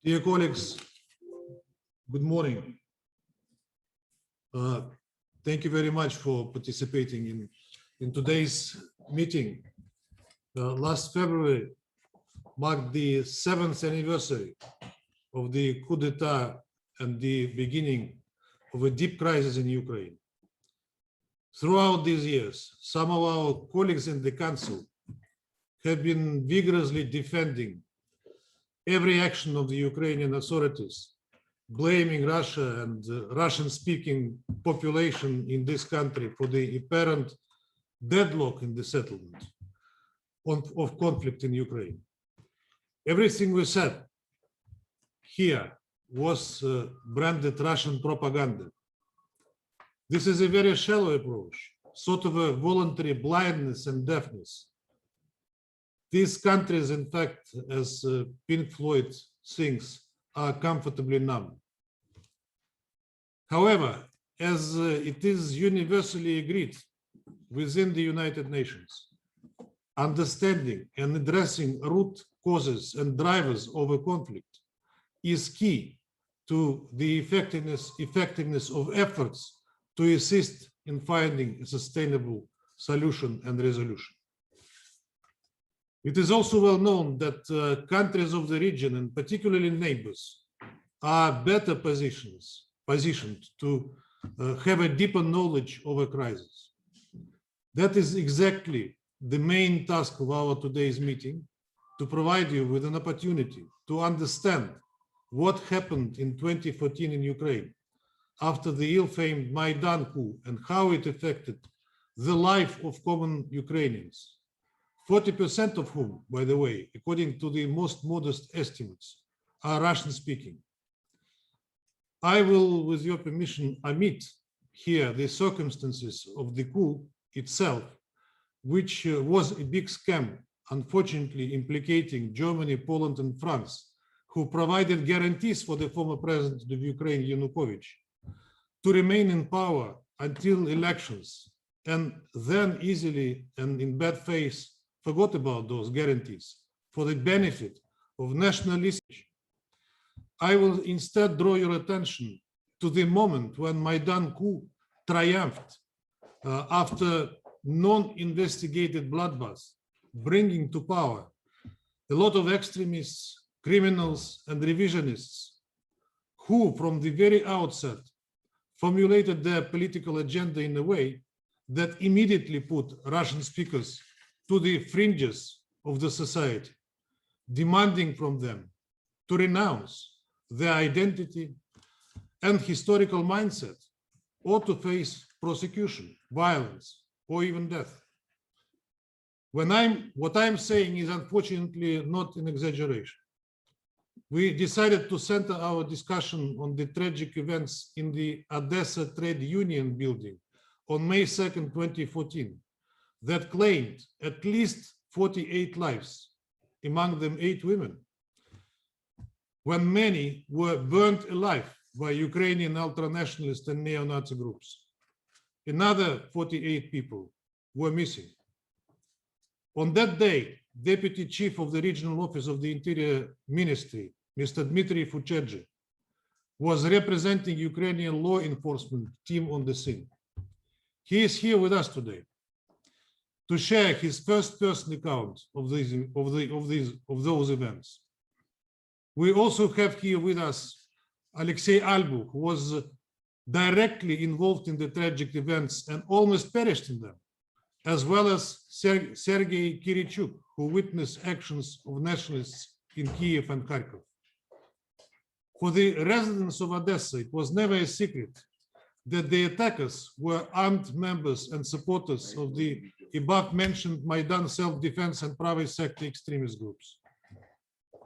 Dear colleagues, good morning. Thank you very much for participating in today's meeting. Last February marked the 7th anniversary of the coup d'etat and the beginning of a deep crisis in Ukraine. Throughout these years, some of our colleagues in the Council have been vigorously defending every action of the Ukrainian authorities, blaming Russia and Russian-speaking population in this country for the apparent deadlock in the settlement of conflict in Ukraine. Everything we said here was branded Russian propaganda. This is a very shallow approach, sort of a voluntary blindness and deafness. These countries, in fact, as Pink Floyd sings, are comfortably numb. However, as it is universally agreed within the United Nations, understanding and addressing root causes and drivers of a conflict is key to the effectiveness of efforts to assist in finding a sustainable solution and resolution. It is also well known that countries of the region, and particularly neighbors, are better positioned to have a deeper knowledge of a crisis. That is exactly the main task of our today's meeting, to provide you with an opportunity to understand what happened in 2014 in Ukraine after the ill-famed Maidan coup and how it affected the life of common Ukrainians, 40% of whom, by the way, according to the most modest estimates, are Russian-speaking. I will, with your permission, omit here the circumstances of the coup itself, which was a big scam, unfortunately implicating Germany, Poland, and France, who provided guarantees for the former president of Ukraine, Yanukovych, to remain in power until elections, and then easily and in bad faith forgot about those guarantees for the benefit of nationalism. I will instead draw your attention to the moment when Maidan coup triumphed after non-investigated bloodbath, bringing to power a lot of extremists, criminals, and revisionists who, from the very outset, formulated their political agenda in a way that immediately put Russian speakers to the fringes of the society, demanding from them to renounce their identity and historical mindset, or to face prosecution, violence, or even death. What I'm saying is unfortunately not an exaggeration. We decided to center our discussion on the tragic events in the Odessa Trade Union building on May 2nd, 2014, that claimed at least 48 lives, among them 8 women, when many were burned alive by Ukrainian ultra-nationalist and neo-Nazi groups. Another 48 people were missing. On that day, Deputy Chief of the Regional Office of the Interior Ministry, Mr. Dmitry Fuchedji, was representing Ukrainian law enforcement team on the scene. He is here with us today to share his first-person account of those events. We also have here with us Alexei Albu, who was directly involved in the tragic events and almost perished in them, as well as Sergei Kirichuk, who witnessed actions of nationalists in Kiev and Kharkov. For the residents of Odessa, it was never a secret that the attackers were armed members and supporters of the above-mentioned Maidan self-defense and private sector extremist groups.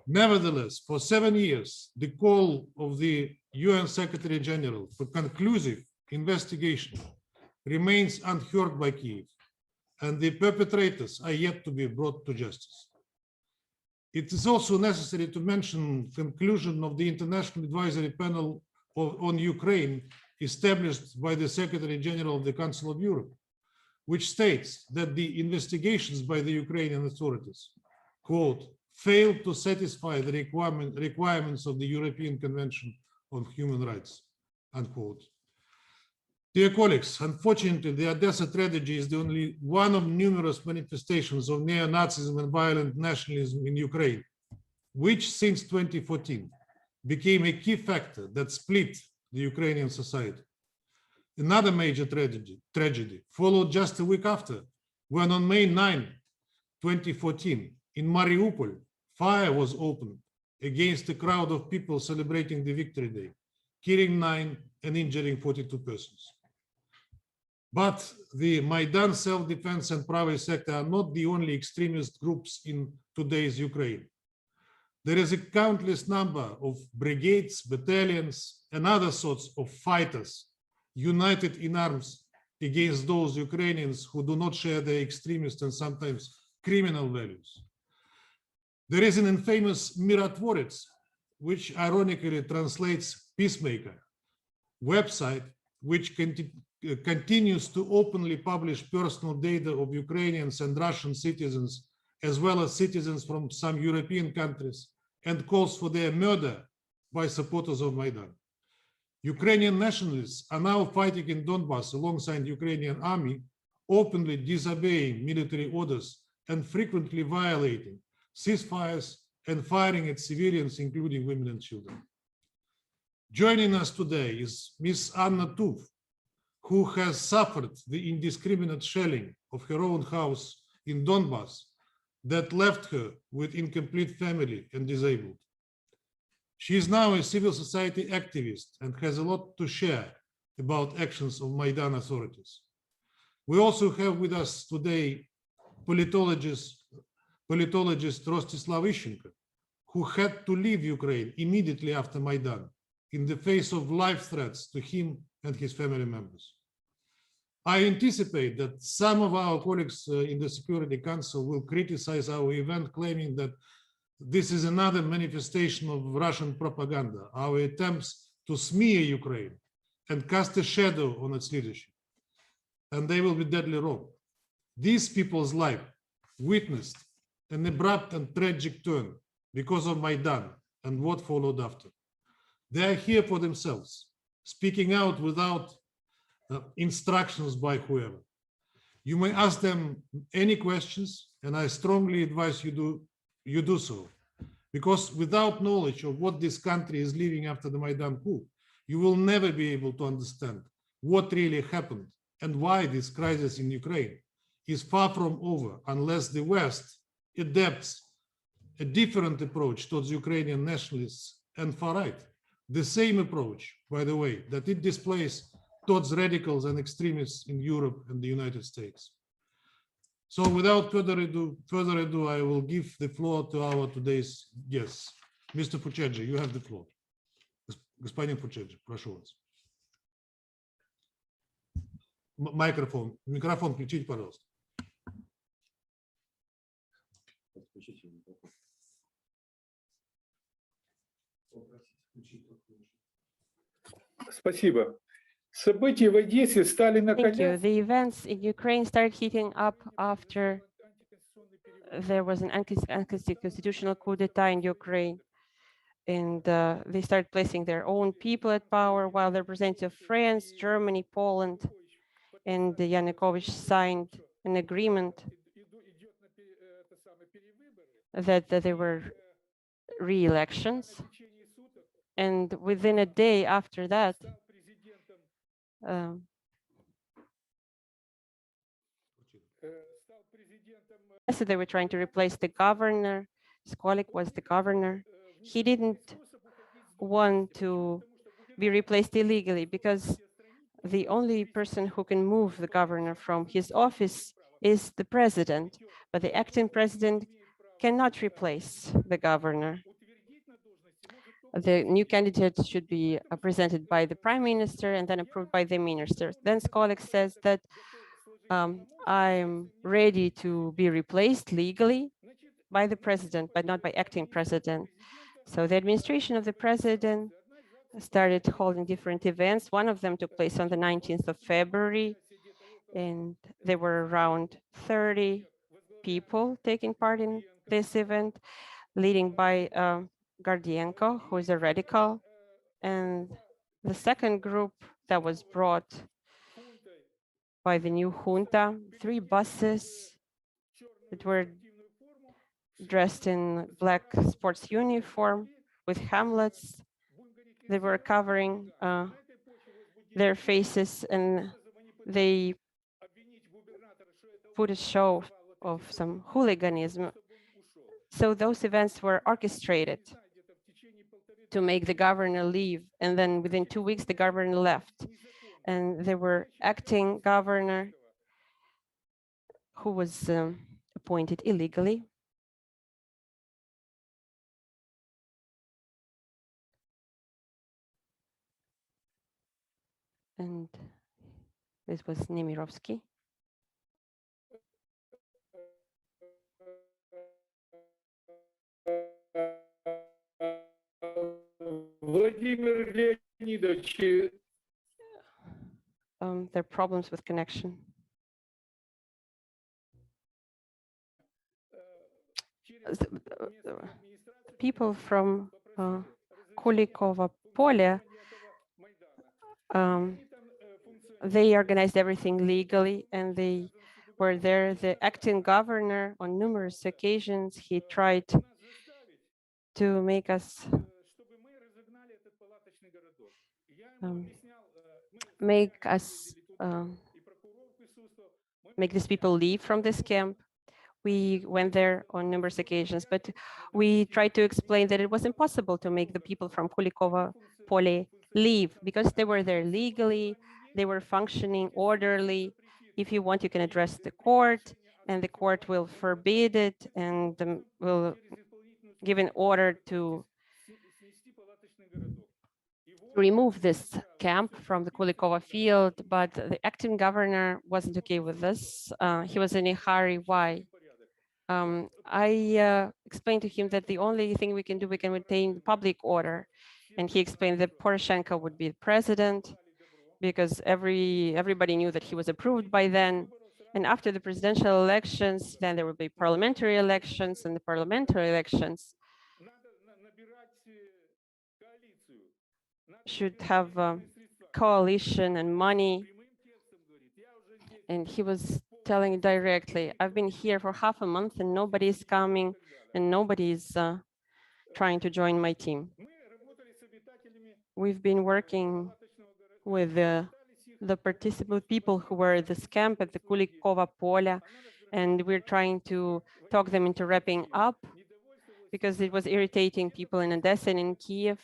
Nevertheless, for 7 years, the call of the UN Secretary General for conclusive investigation remains unheard by Kiev, and the perpetrators are yet to be brought to justice. It is also necessary to mention the conclusion of the International Advisory Panel on Ukraine established by the Secretary General of the Council of Europe, which states that the investigations by the Ukrainian authorities, quote, failed to satisfy the requirements of the European Convention on Human Rights, unquote. Dear colleagues, unfortunately, the Odessa tragedy is only one of numerous manifestations of neo-Nazism and violent nationalism in Ukraine, which since 2014 became a key factor that split the Ukrainian society. Another major tragedy followed just a week after, when on May 9, 2014, in Mariupol, fire was opened against a crowd of people celebrating the Victory Day, killing 9 and injuring 42 persons. But the Maidan self-defense and private sector are not the only extremist groups in today's Ukraine. There is a countless number of brigades, battalions, and other sorts of fighters united in arms against those Ukrainians who do not share their extremist and sometimes criminal values. There is an infamous Mirotvorets, which ironically translates peacemaker, website which continues to openly publish personal data of Ukrainians and Russian citizens, as well as citizens from some European countries, and calls for their murder by supporters of Maidan. Ukrainian nationalists are now fighting in Donbass alongside the Ukrainian army, openly disobeying military orders and frequently violating ceasefires and firing at civilians, including women and children. Joining us today is Ms. Anna Tuv, who has suffered the indiscriminate shelling of her own house in Donbass that left her with incomplete family and disabled. She is now a civil society activist and has a lot to share about actions of Maidan authorities. We also have with us today politologist Rostislav Ishchenko, who had to leave Ukraine immediately after Maidan in the face of life threats to him and his family members. I anticipate that some of our colleagues in the Security Council will criticize our event, claiming that this is another manifestation of Russian propaganda, our attempts to smear Ukraine and cast a shadow on its leadership. And they will be deadly wrong. These people's life witnessed an abrupt and tragic turn because of Maidan and what followed after. They are here for themselves, speaking out without instructions by whoever. You may ask them any questions, and I strongly advise you do so, because without knowledge of what this country is living after the Maidan coup, you will never be able to understand what really happened and why this crisis in Ukraine is far from over unless the West adapts a different approach towards Ukrainian nationalists and far-right. The same approach, by the way, that it displays towards radicals and extremists in Europe and the United States. So without further ado, I will give the floor to our today's guests. Mr. Puchedji, you have the floor. Господин Puchedji, прошу вас. Микрофон включите, пожалуйста. Спасибо. События в Одессе стали накаляться. The events in Ukraine started heating up after there was an unconstitutional coup d'etat in Ukraine. And they started placing their own people at power, while the representatives of France, Germany, Poland, and Yanukovych signed an agreement that there were re-elections. And within a day after that, so they were trying to replace the governor. Skolik was the governor. He didn't want to be replaced illegally because the only person who can move the governor from his office is the president, but the acting president cannot replace the governor. The new candidate should be presented by the prime minister and then approved by the ministers. Then Skolik says that I'm ready to be replaced legally by the president, but not by acting president. So the administration of the president started holding different events. One of them took place on the 19th of February, and there were around 30 people taking part in this event. leading by Gordienko, who is a radical. And the second group that was brought by the new junta, 3 buses that were dressed in black sports uniform with hamlets. They were covering their faces, and they put a show of some hooliganism. So those events were orchestrated to make the governor leave. And then within 2 weeks, the governor left. And there were acting governor who was appointed illegally. And this was Nemirovsky. Владимир Леонидович, There are problems with connection. People from Kulikova Polya, they organized everything legally, and they were there. The acting governor, on numerous occasions, he tried to make us make these people leave from this camp. We went there on numerous occasions, but we tried to explain that it was impossible to make the people from Kulikova Pole leave because they were there legally, they were functioning orderly. If you want, you can address the court, and the court will forbid it and will give an order to remove this camp from the Kulikova field, but the acting governor wasn't okay with this. He was in a hurry. Why? I explained to him that the only thing we can do, we can maintain public order. And he explained that Poroshenko would be the president because everybody knew that he was approved by then. And after the presidential elections, then there would be parliamentary elections, and the parliamentary elections should have coalition and money. And he was telling directly, I've been here for half a month and nobody's coming and nobody's trying to join my team. We've been working with the participant people who were at this camp at the Kulikova Polya, and we're trying to talk them into wrapping up because it was irritating people in Odessa and in Kiev.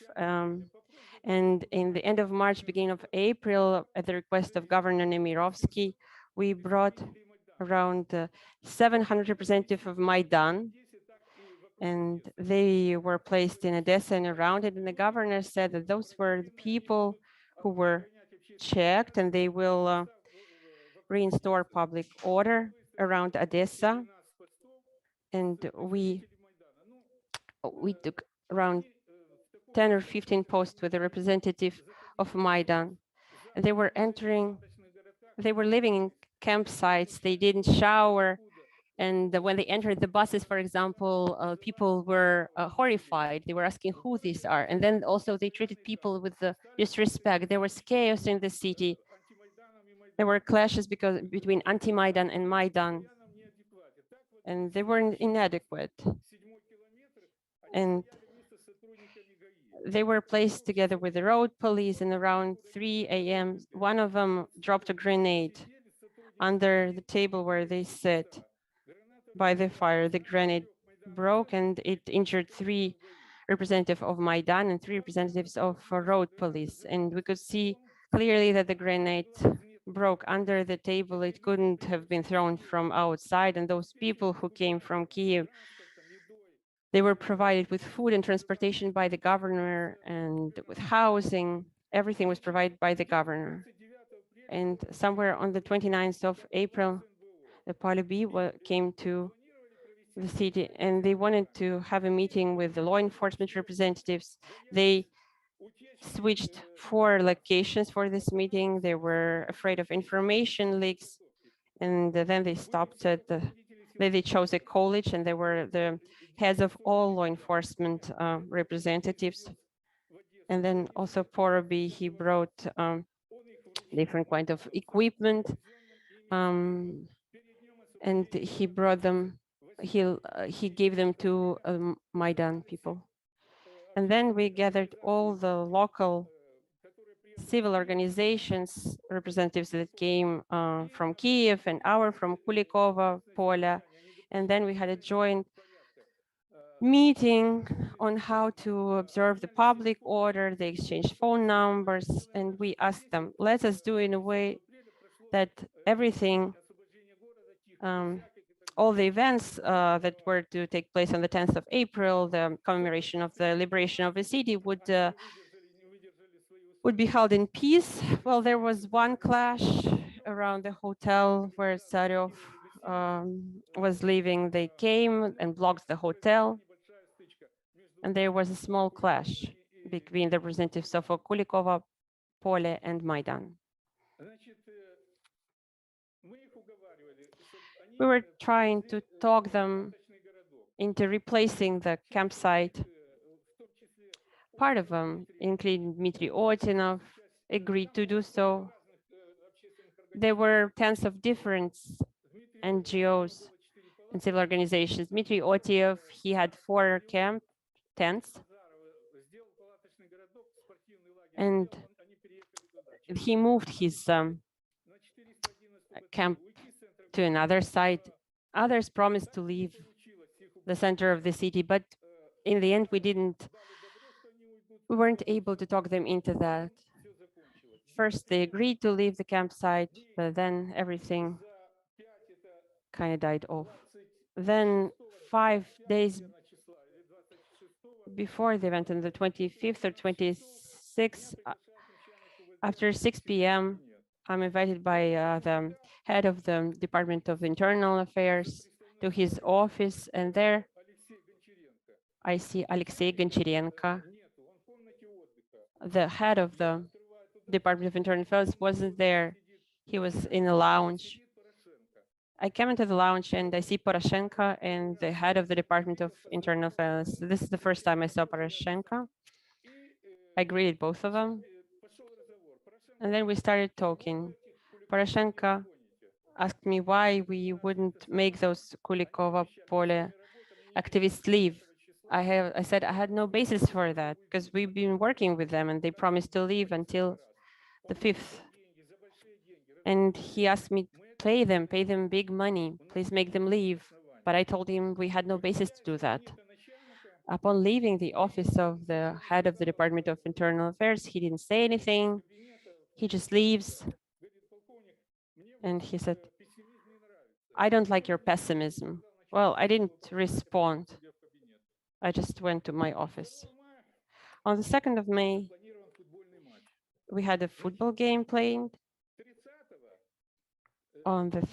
And in the end of March, beginning of April, at the request of Governor Nemirovsky, we brought around 700 representatives of Maidan, and they were placed in Odessa and around it. And the governor said that those were the people who were checked, and they will reinstore public order around Odessa. And we took around 10 or 15 posts with a representative of Maidan. And they were living in campsites, they didn't shower. And when they entered the buses, for example, people were horrified. They were asking who these are. And then also they treated people with disrespect. There was chaos in the city. There were clashes between anti-Maidan and Maidan. And they were inadequate. And they were placed together with the road police, and around 3 a.m., one of them dropped a grenade under the table where they sat by the fire. The grenade broke and it injured 3 representatives of Maidan and 3 representatives of road police. And we could see clearly that the grenade broke under the table. It couldn't have been thrown from outside. And those people who came from Kiev, they were provided with food and transportation by the governor, and with housing. Everything was provided by the governor. And somewhere on the 29th of April, the Polybi came to the city, and they wanted to have a meeting with the law enforcement representatives. They switched 4 locations for this meeting. They were afraid of information leaks, and then they stopped at the They chose a college, and they were the heads of all law enforcement representatives. And then also Poroby, he brought different kind of equipment, and he brought them, he gave them to Maidan people. And then we gathered all the local civil organizations, representatives that came from Kiev and our from Kulikova, Pola. And then we had a joint meeting on how to observe the public order. They exchanged phone numbers, and we asked them, let us do in a way that everything, all the events that were to take place on the 10th of April, the commemoration of the liberation of the city, would be held in peace. Well, there was one clash around the hotel where Tsarev was leaving. They came and blocked the hotel, and there was a small clash between the representatives of Kulikova, Pole, and Maidan. We were trying to talk them into replacing the campsite. Part of them, including Dmitry Otinov, agreed to do so. There were tens of different NGOs and civil organizations. Dmitry Otinov, he had 4 tents, and he moved his camp to another site. Others promised to leave the center of the city, but in the end, we weren't able to talk them into that. First, they agreed to leave the campsite, but then everything kind of died off. Then 5 days before the event, on the 25th or 26th, after 6 p.m., I'm invited by the head of the Department of Internal Affairs to his office, and there I see Alexei Goncharenko, the head of the Department of Internal Affairs, wasn't there. He was in a lounge. I came into the lounge and I see Poroshenko and the head of the Department of Internal Affairs. This is the first time I saw Poroshenko. I greeted both of them. And then we started talking. Poroshenko asked me why we wouldn't make those Kulikova Pole activists leave. I said I had no basis for that because we've been working with them and they promised to leave until the 5th. And he asked me, pay them big money, please make them leave. But I told him we had no basis to do that. Upon leaving the office of the head of the Department of Internal Affairs, he didn't say anything. He just leaves. And he said, I don't like your pessimism. Well, I didn't respond. I just went to my office. On the 2nd of May, we had a football game played. On the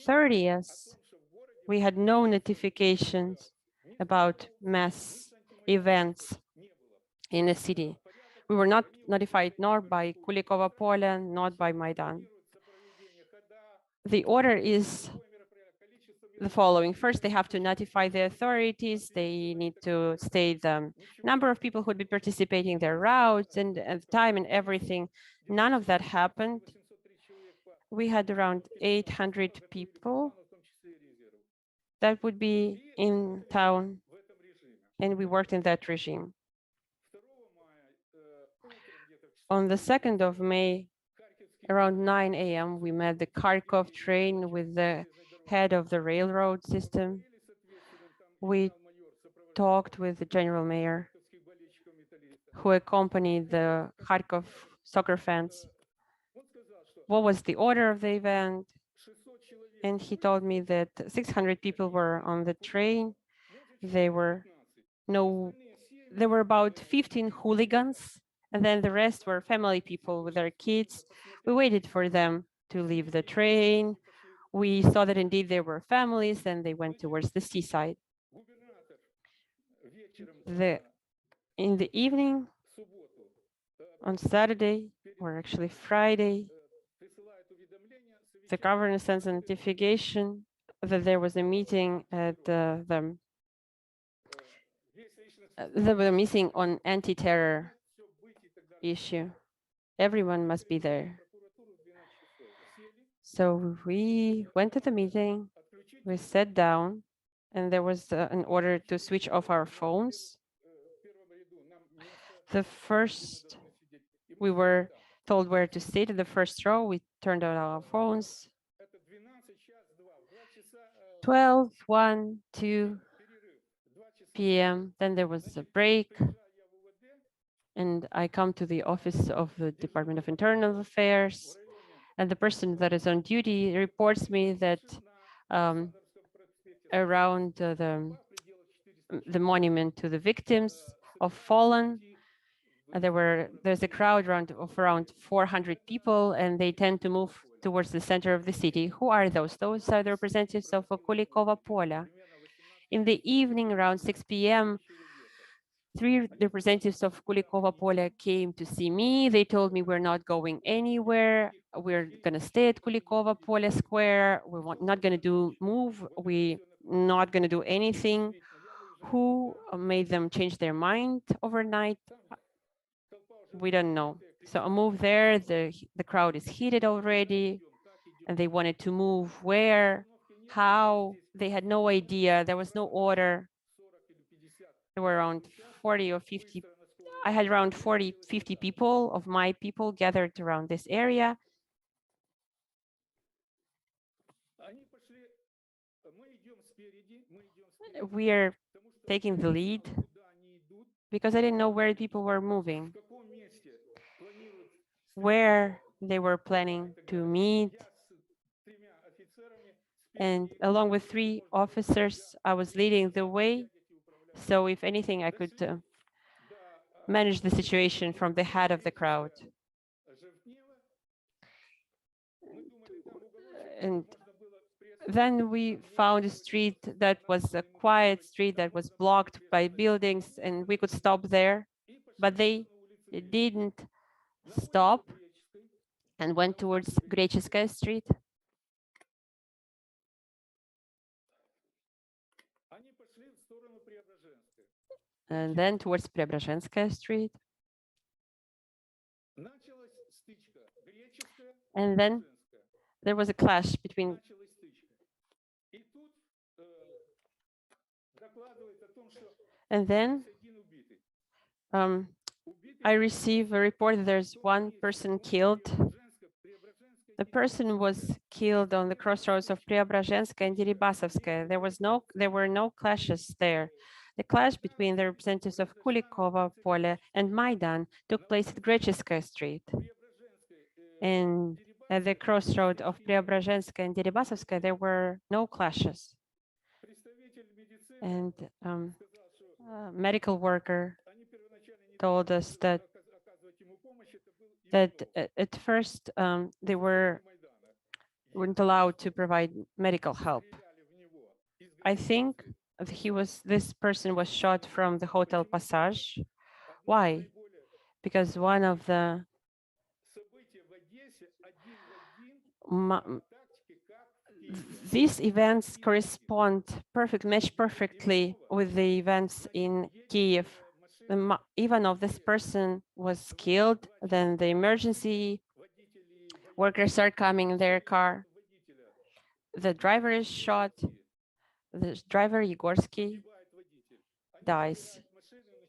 30th, we had no notifications about mass events in the city. We were not notified nor by Kulikova Pole, not by Maidan. The order is the following. First, they have to notify the authorities. They need to state the number of people who would be participating, their routes and time and everything. None of that happened. We had around 800 people that would be in town, and we worked in that regime. On the 2nd of May, around 9 a.m., we met the Kharkov train with the head of the railroad system. We talked with the general mayor who accompanied the Kharkov soccer fans. What was the order of the event? And he told me that 600 people were on the train. There were about 15 hooligans, and then the rest were family people with their kids. We waited for them to leave the train. We saw that indeed there were families, and they went towards the seaside. In the evening, on Saturday, or actually Friday, the governor sends a notification that there was a meeting at there was a meeting on anti-terror issue. Everyone must be there. So we went to the meeting, we sat down, and there was an order to switch off our phones. The first, we were told where to sit in the first row. We turned on our phones. 12, 1, 2 p.m. Then there was a break. And I come to the office of the Department of Internal Affairs. And the person that is on duty reports me that around the monument to the victims of fallen, there's a crowd of around 400 people, and they tend to move towards the center of the city. Who are those? Those are the representatives of Kulikova Pola. In the evening, around 6 p.m., 3 representatives of Kulikova Pola came to see me. They told me we're not going anywhere. We're going to stay at Kulikova Pola Square. We're not going to move. We're not going to do anything. Who made them change their mind overnight? We don't know. So I moved there. The crowd is heated already, and they wanted to move where, how. They had no idea. There was no order. There were around 40 or 50. I had around 40, 50 people of my people gathered around this area. We are taking the lead because I didn't know where people were moving, where they were planning to meet. And along with 3 officers, I was leading the way. So if anything, I could manage the situation from the head of the crowd. And then we found a street that was a quiet street that was blocked by buildings, and we could stop there. But they didn't stop and went towards Grecheskaya Street. And then towards Preobrazhenskaya Street. And then there was a clash between. And then I receive a report that there's 1 person killed. The person was killed on the crossroads of Preobrazhenskaya and Deribasovskaya. There were no clashes there. The clash between the representatives of Kulikova Pole and Maidan took place at Grecheskaya Street. And at the crossroad of Preobrazhenskaya and Deribasovskaya, there were no clashes. And a medical worker told us that at first they weren't allowed to provide medical help. I think this person was shot from the Hotel Passage. Why? Because one of these events match perfectly with the events in Kiev. Ivanov, this person was killed, then the emergency workers are coming in their car. The driver is shot. The driver, Yigorsky, dies.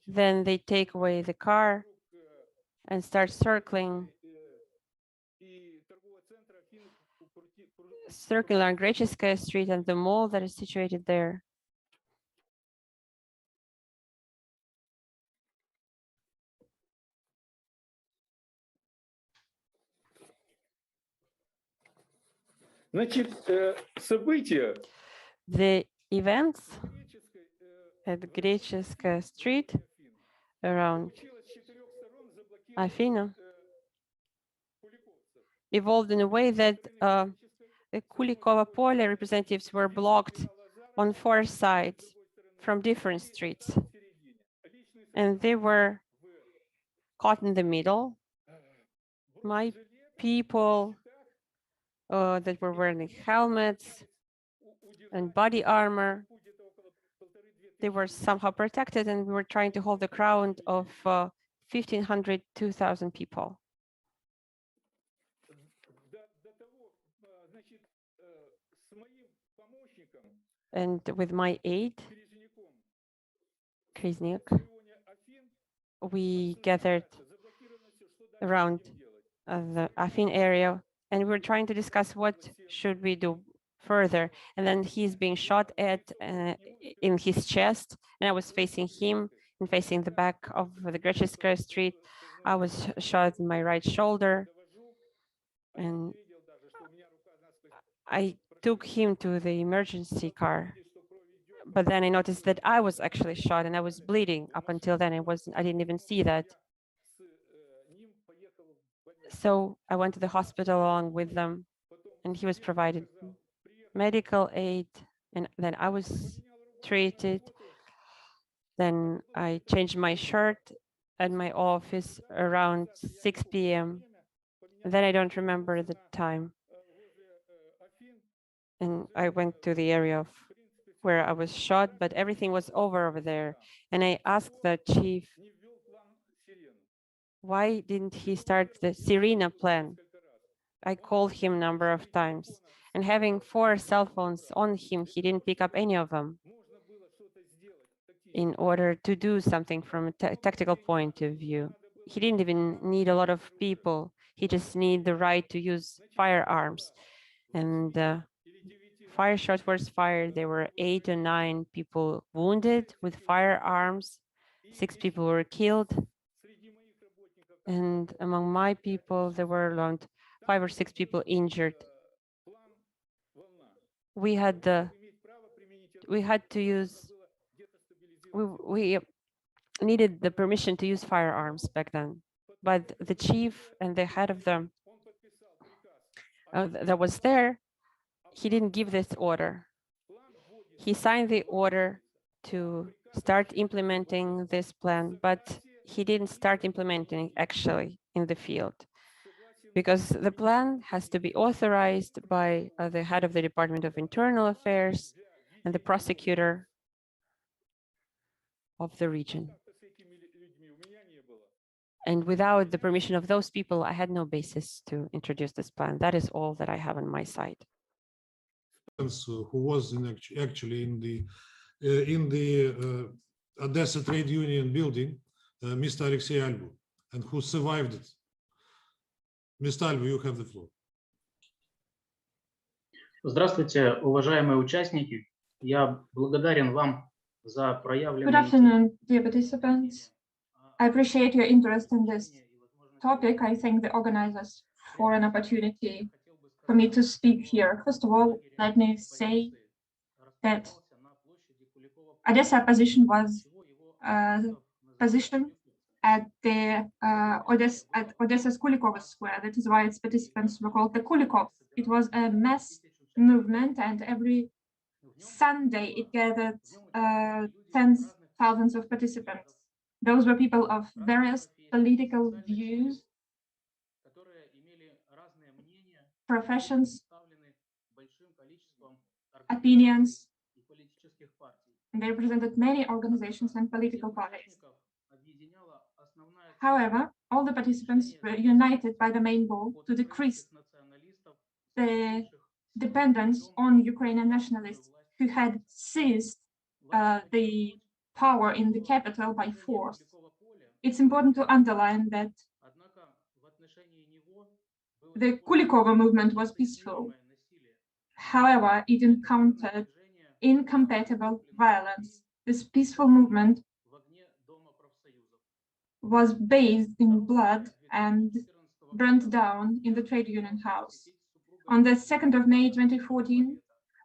Then they take away the car and start circling on Grecheskaya Street and the mall that is situated there. The events at Grecheskaya Street around Afina evolved in a way that the Kulikova Pole representatives were blocked on 4 sides from different streets. And they were caught in the middle. My people that were wearing helmets and body armor. They were somehow protected, and we were trying to hold the crowd of 1,500, 2,000 people. And with my aide, Kriznik, we gathered around the Afin area, and we were trying to discuss what should we do further. And then he's being shot at in his chest, and I was facing him and facing the back of the Grecheskaya Street. I was shot in my right shoulder, and I took him to the emergency car. But then I noticed that I was actually shot and I was bleeding. Up until then, I didn't even see that. So I went to the hospital along with them, and he was provided medical aid, and then I was treated. Then I changed my shirt at my office around 6 p.m. Then I don't remember the time. And I went to the area of where I was shot, but everything was over there. And I asked the chief, why didn't he start the Sirena plan? I called him a number of times, and having 4 cell phones on him, he didn't pick up any of them. In order to do something from a tactical point of view, he didn't even need a lot of people. He just needed the right to use firearms. And fire shots were fired. There were 8 or 9 people wounded with firearms. 6 people were killed. And among my people, there were around 5 or 6 people injured. We had to use, we needed the permission to use firearms back then. But the chief and the head of them that was there, he didn't give this order. He signed the order to start implementing this plan, but he didn't start implementing actually in the field, because the plan has to be authorized by the head of the Department of Internal Affairs and the prosecutor of the region. And without the permission of those people, I had no basis to introduce this plan. That is all that I have on my side. Who was actually in the Odessa Trade Union building, Mr. Alexei Albu, and who survived it. Mr. Albu, you have the floor. Здравствуйте, уважаемые участники. Я благодарен вам за проявленный... Good afternoon, dear participants. I appreciate your interest in this topic. I thank the organizers for an opportunity for me to speak here. First of all, let me say that Odessa position was positioned at the Odessa's Kulikova Square. That is why its participants were called the Kulikovs. It was a mass movement, and every Sunday it gathered tens of thousands of participants. Those were people of various political views, professions, opinions, and they represented many organizations and political parties. However, all the participants were united by the main goal to decrease the dependence on Ukrainian nationalists who had seized the power in the capital by force. It's important to underline that the Kulikova movement was peaceful. However, it encountered incompatible violence. This peaceful movement was bathed in blood and burnt down in the trade union house. On the 2nd of May 2014,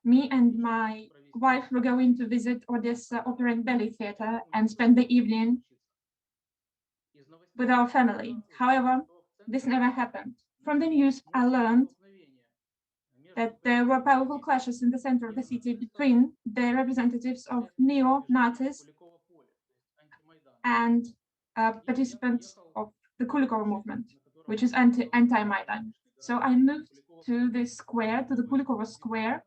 me and my wife were going to visit Odessa Opera and Ballet Theatre and spend the evening with our family. However, this never happened. From the news, I learned that there were powerful clashes in the center of the city between the representatives of neo-Nazis and participants of the Kulikova movement, which is anti-Maidan. So I moved to the square, to the Kulikova Square,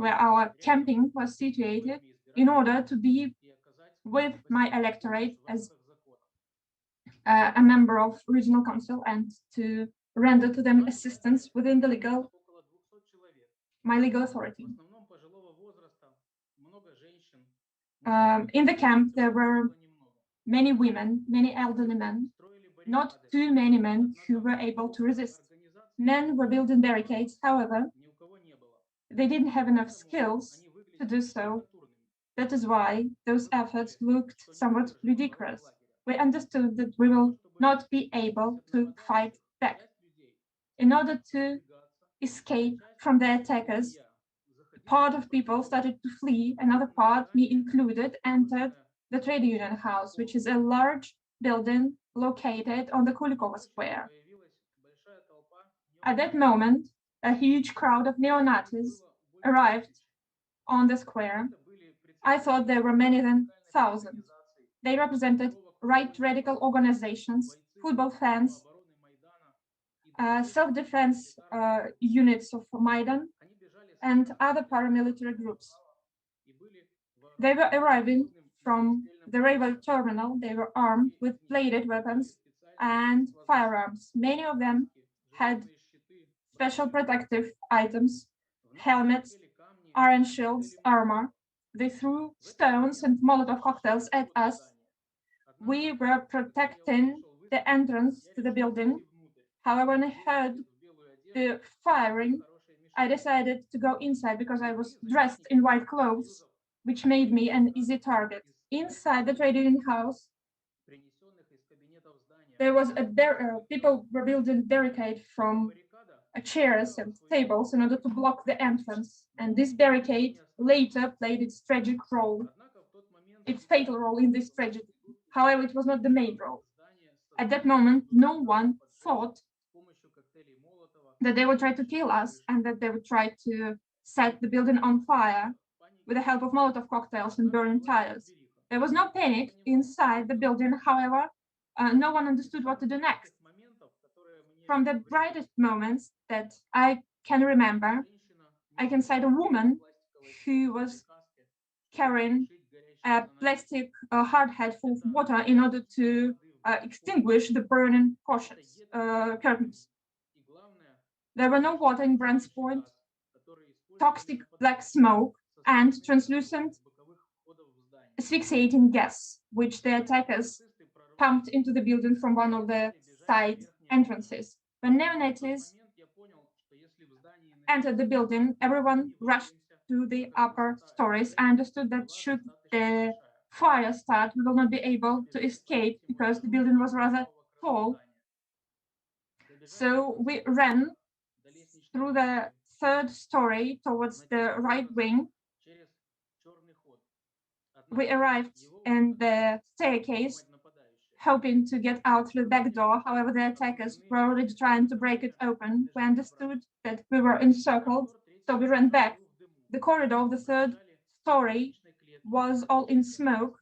where our camping was situated, in order to be with my electorate as a member of regional council and to render to them assistance within the my legal authority. In the camp, there were many women, many elderly men, not too many men who were able to resist. Men were building barricades, however, they didn't have enough skills to do so. That is why those efforts looked somewhat ridiculous. We understood that we will not be able to fight back. In order to escape from the attackers, part of people started to flee, another part, me included, entered the trade union house, which is a large building located on the Kulikova Square. At that moment, a huge crowd of neo-Nazis arrived on the square. I thought there were many than thousands. They represented right radical organizations, football fans, self-defense units of Maidan, and other paramilitary groups. They were arriving from the railway terminal. They were armed with bladed weapons and firearms. Many of them had special protective items, helmets, iron shields, armor. They threw stones and Molotov cocktails at us. We were protecting the entrance to the building. However, when I heard the firing, I decided to go inside because I was dressed in white clothes, which made me an easy target. Inside the trade union house, there was people were building barricade from chairs and tables in order to block the entrance. And this barricade later played its tragic role, its fatal role in this tragedy. However, it was not the main role. At that moment, no one thought that they would try to kill us and that they would try to set the building on fire with the help of Molotov cocktails and burning tires. There was no panic inside the building. However, no one understood what to do next. From the brightest moments that I can remember, I can cite a woman who was carrying a plastic hard hat full of water in order to extinguish the burning curtains. There were no water in Brent's Point, toxic black smoke, and translucent asphyxiating gas, which the attackers pumped into the building from one of the side entrances. When neo-Nazis entered the building, everyone rushed to the upper stories. I understood that should the fire start, we will not be able to escape because the building was rather tall. So we ran through the third story towards the right wing. We arrived in the staircase, hoping to get out through the back door. However, the attackers were already trying to break it open. We understood that we were encircled, so we ran back. The corridor of the third story was all in smoke.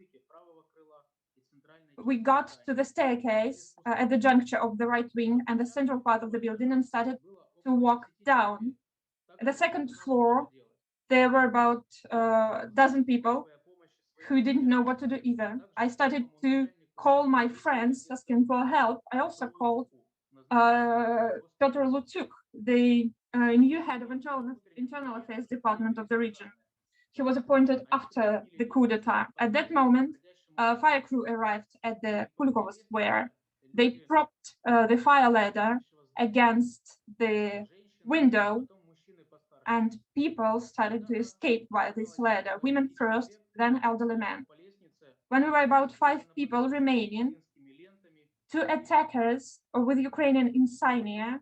We got to the staircase at the juncture of the right wing and the central part of the building and started to walk down. At the second floor, there were about a dozen people who didn't know what to do either. I started to call my friends asking for help. I also called Piotr Lutsuk, the new head of internal affairs department of the region. He was appointed after the coup d'etat. At that moment, a fire crew arrived at the Kulikova Square. They propped the fire ladder against the window, and people started to escape via this ladder, women first, then elderly men. When we were about 5 people remaining, 2 attackers with Ukrainian insignia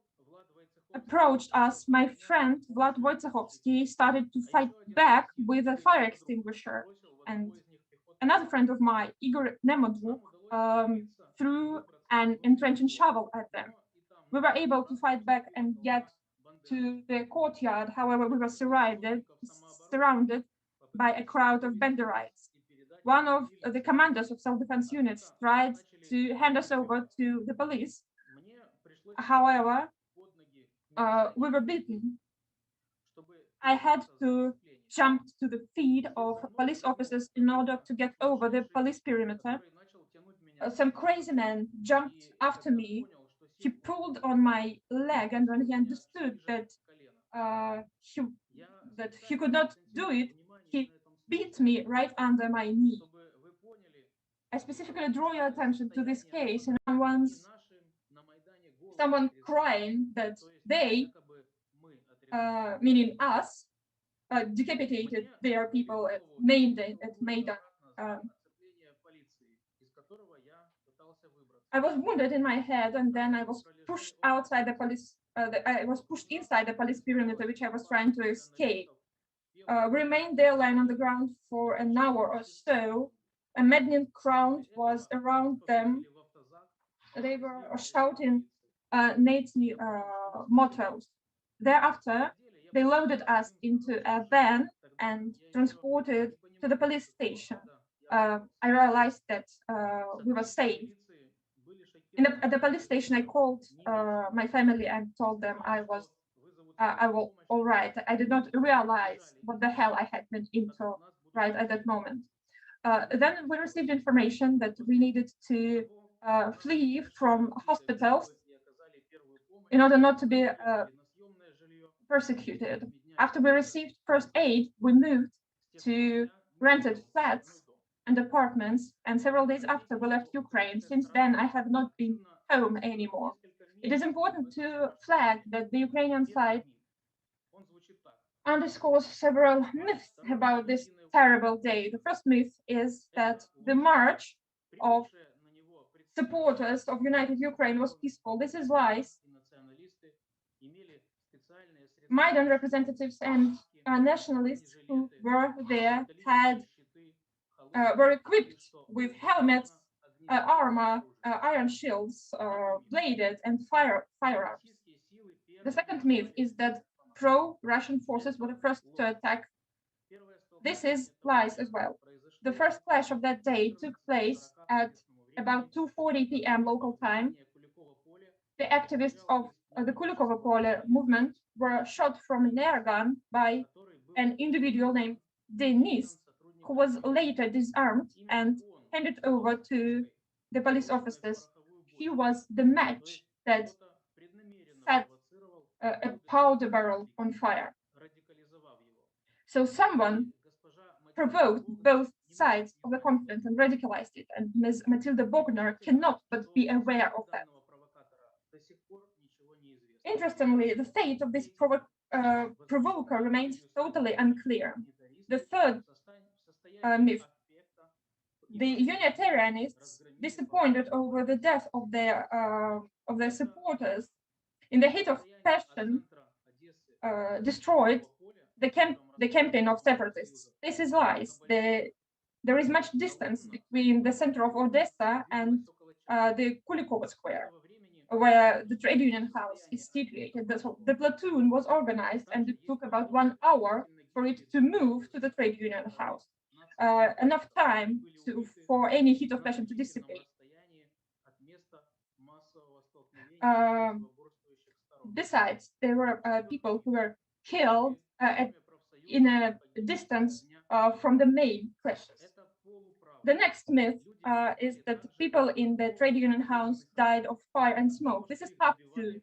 approached us. My friend Vlad Wojciechowski started to fight back with a fire extinguisher, and another friend of mine, Igor Nemodvuk, threw an entrenching shovel at them. We were able to fight back and get to the courtyard. However, we were surrounded by a crowd of Banderites. One of the commanders of self-defense units tried to hand us over to the police. However, we were beaten. I had to jumped to the feet of police officers in order to get over the police perimeter. Some crazy man jumped after me. He pulled on my leg, and when he understood that he could not do it, he beat me right under my knee. I specifically draw your attention to this case, and someone crying that they, meaning us, decapitated their people at Maidan. I was wounded in my head, and then I was pushed outside the police. I was pushed inside the police perimeter, which I was trying to escape. We remained there, lying on the ground for an hour or so. A maddening crowd was around them. They were shouting Nazi mottos. Thereafter, they loaded us into a van and transported to the police station. I realized that we were safe. At the police station, I called my family and told them I was all right. I did not realize what the hell I had been into right at that moment. Then we received information that we needed to flee from hospitals in order not to be persecuted. After we received first aid, we moved to rented flats and apartments, and several days after we left Ukraine. Since then, I have not been home anymore. It is important to flag that the Ukrainian side underscores several myths about this terrible day. The first myth is that the march of supporters of United Ukraine was peaceful. This is lies. Maidan representatives and nationalists who were there were equipped with helmets, armor, iron shields, bladed, and firearms. The second myth is that pro-Russian forces were the first to attack. This is lies as well. The first clash of that day took place at about 2:40 p.m. local time. The activists of the Kulikovo Pole movement were shot from an air gun by an individual named Denis, who was later disarmed and handed over to the police officers. He was the match that set a powder barrel on fire. So someone provoked both sides of the conflict and radicalized it, and Ms. Matilda Bogner cannot but be aware of that. Interestingly, the fate of this provoker remains totally unclear. The third myth: the Unitarianists, disappointed over the death of their supporters, in the heat of passion, destroyed the campaign of separatists. This is lies. There is much distance between the center of Odessa and the Kulikovo Square, where the trade union house is situated. The platoon was organized, and it took about 1 hour for it to move to the trade union house. Enough time for any heat of passion to dissipate. Besides, there were people who were killed in a distance from the main clashes. The next myth is that people in the trade union house died of fire and smoke. This is half true.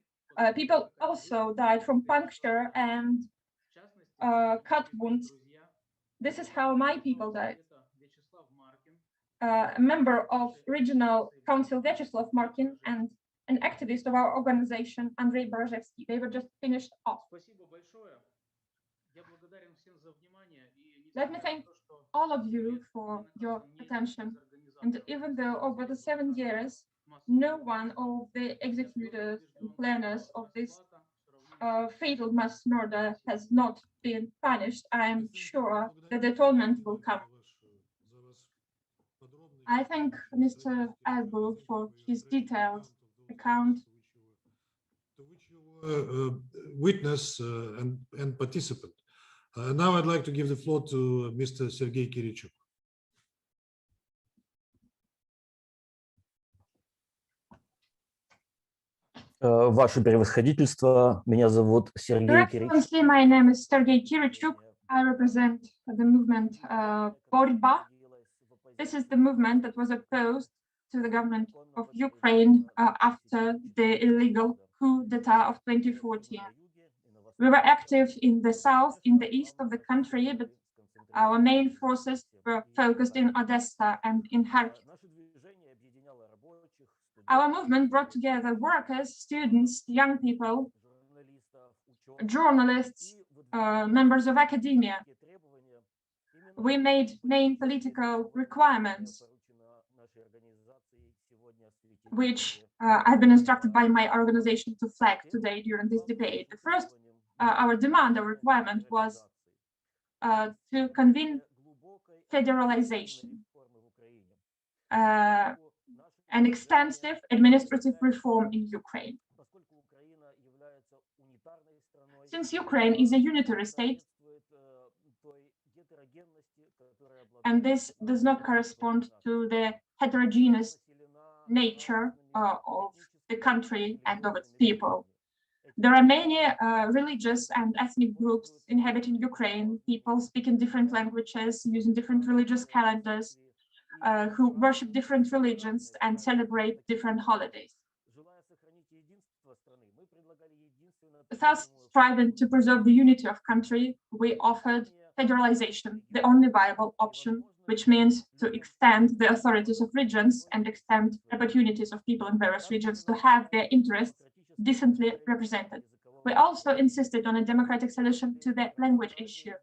People also died from puncture and cut wounds. This is how my people died. A member of regional council Vyacheslav Markin and an activist of our organization, Andrei Borozhevsky, they were just finished off. Let me thank all of you for your attention. And even though over the 7 years, no one of the executors and planners of this fatal mass murder has not been punished, I am sure that the atonement will come. I thank Mr. Albu for his detailed account. To which you were witness and participant. Now I'd like to give the floor to Mr. Sergei Kirichuk. Ваше превосходительство, меня зовут Сергей Киричук. My name is Sergei Kirichuk. I represent the movement Borba. This is the movement that was opposed to the government of Ukraine after the illegal coup d'etat of 2014. We were active in the south, in the east of the country, but our main forces were focused in Odessa and in Kharkiv. Our movement brought together workers, students, young people, journalists, members of academia. We made main political requirements, which I've been instructed by my organization to flag today during this debate. The first, our demand, our requirement was to convene federalization, an extensive administrative reform in Ukraine. Since Ukraine is a unitary state, and this does not correspond to the heterogeneous nature of the country and of its people. There are many religious and ethnic groups inhabiting Ukraine, people speaking different languages, using different religious calendars, who worship different religions and celebrate different holidays. Thus, striving to preserve the unity of country, we offered federalization, the only viable option, which means to extend the authorities of regions and extend opportunities of people in various regions to have their interests decently represented. We also insisted on a democratic solution to the language issue.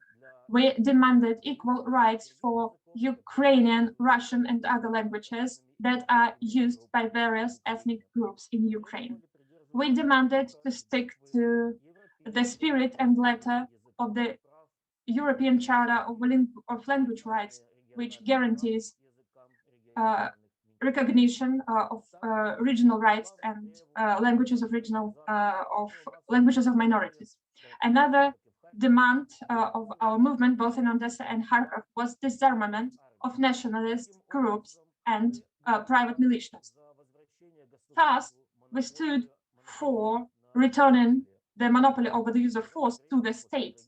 We demanded equal rights for Ukrainian, Russian, and other languages that are used by various ethnic groups in Ukraine. We demanded to stick to the spirit and letter of the European Charter of Language Rights, which guarantees recognition of regional rights and languages of minorities. Another demand of our movement, both in Odessa and Kharkiv, was disarmament of nationalist groups and private militias. Thus, we stood for returning the monopoly over the use of force to the state.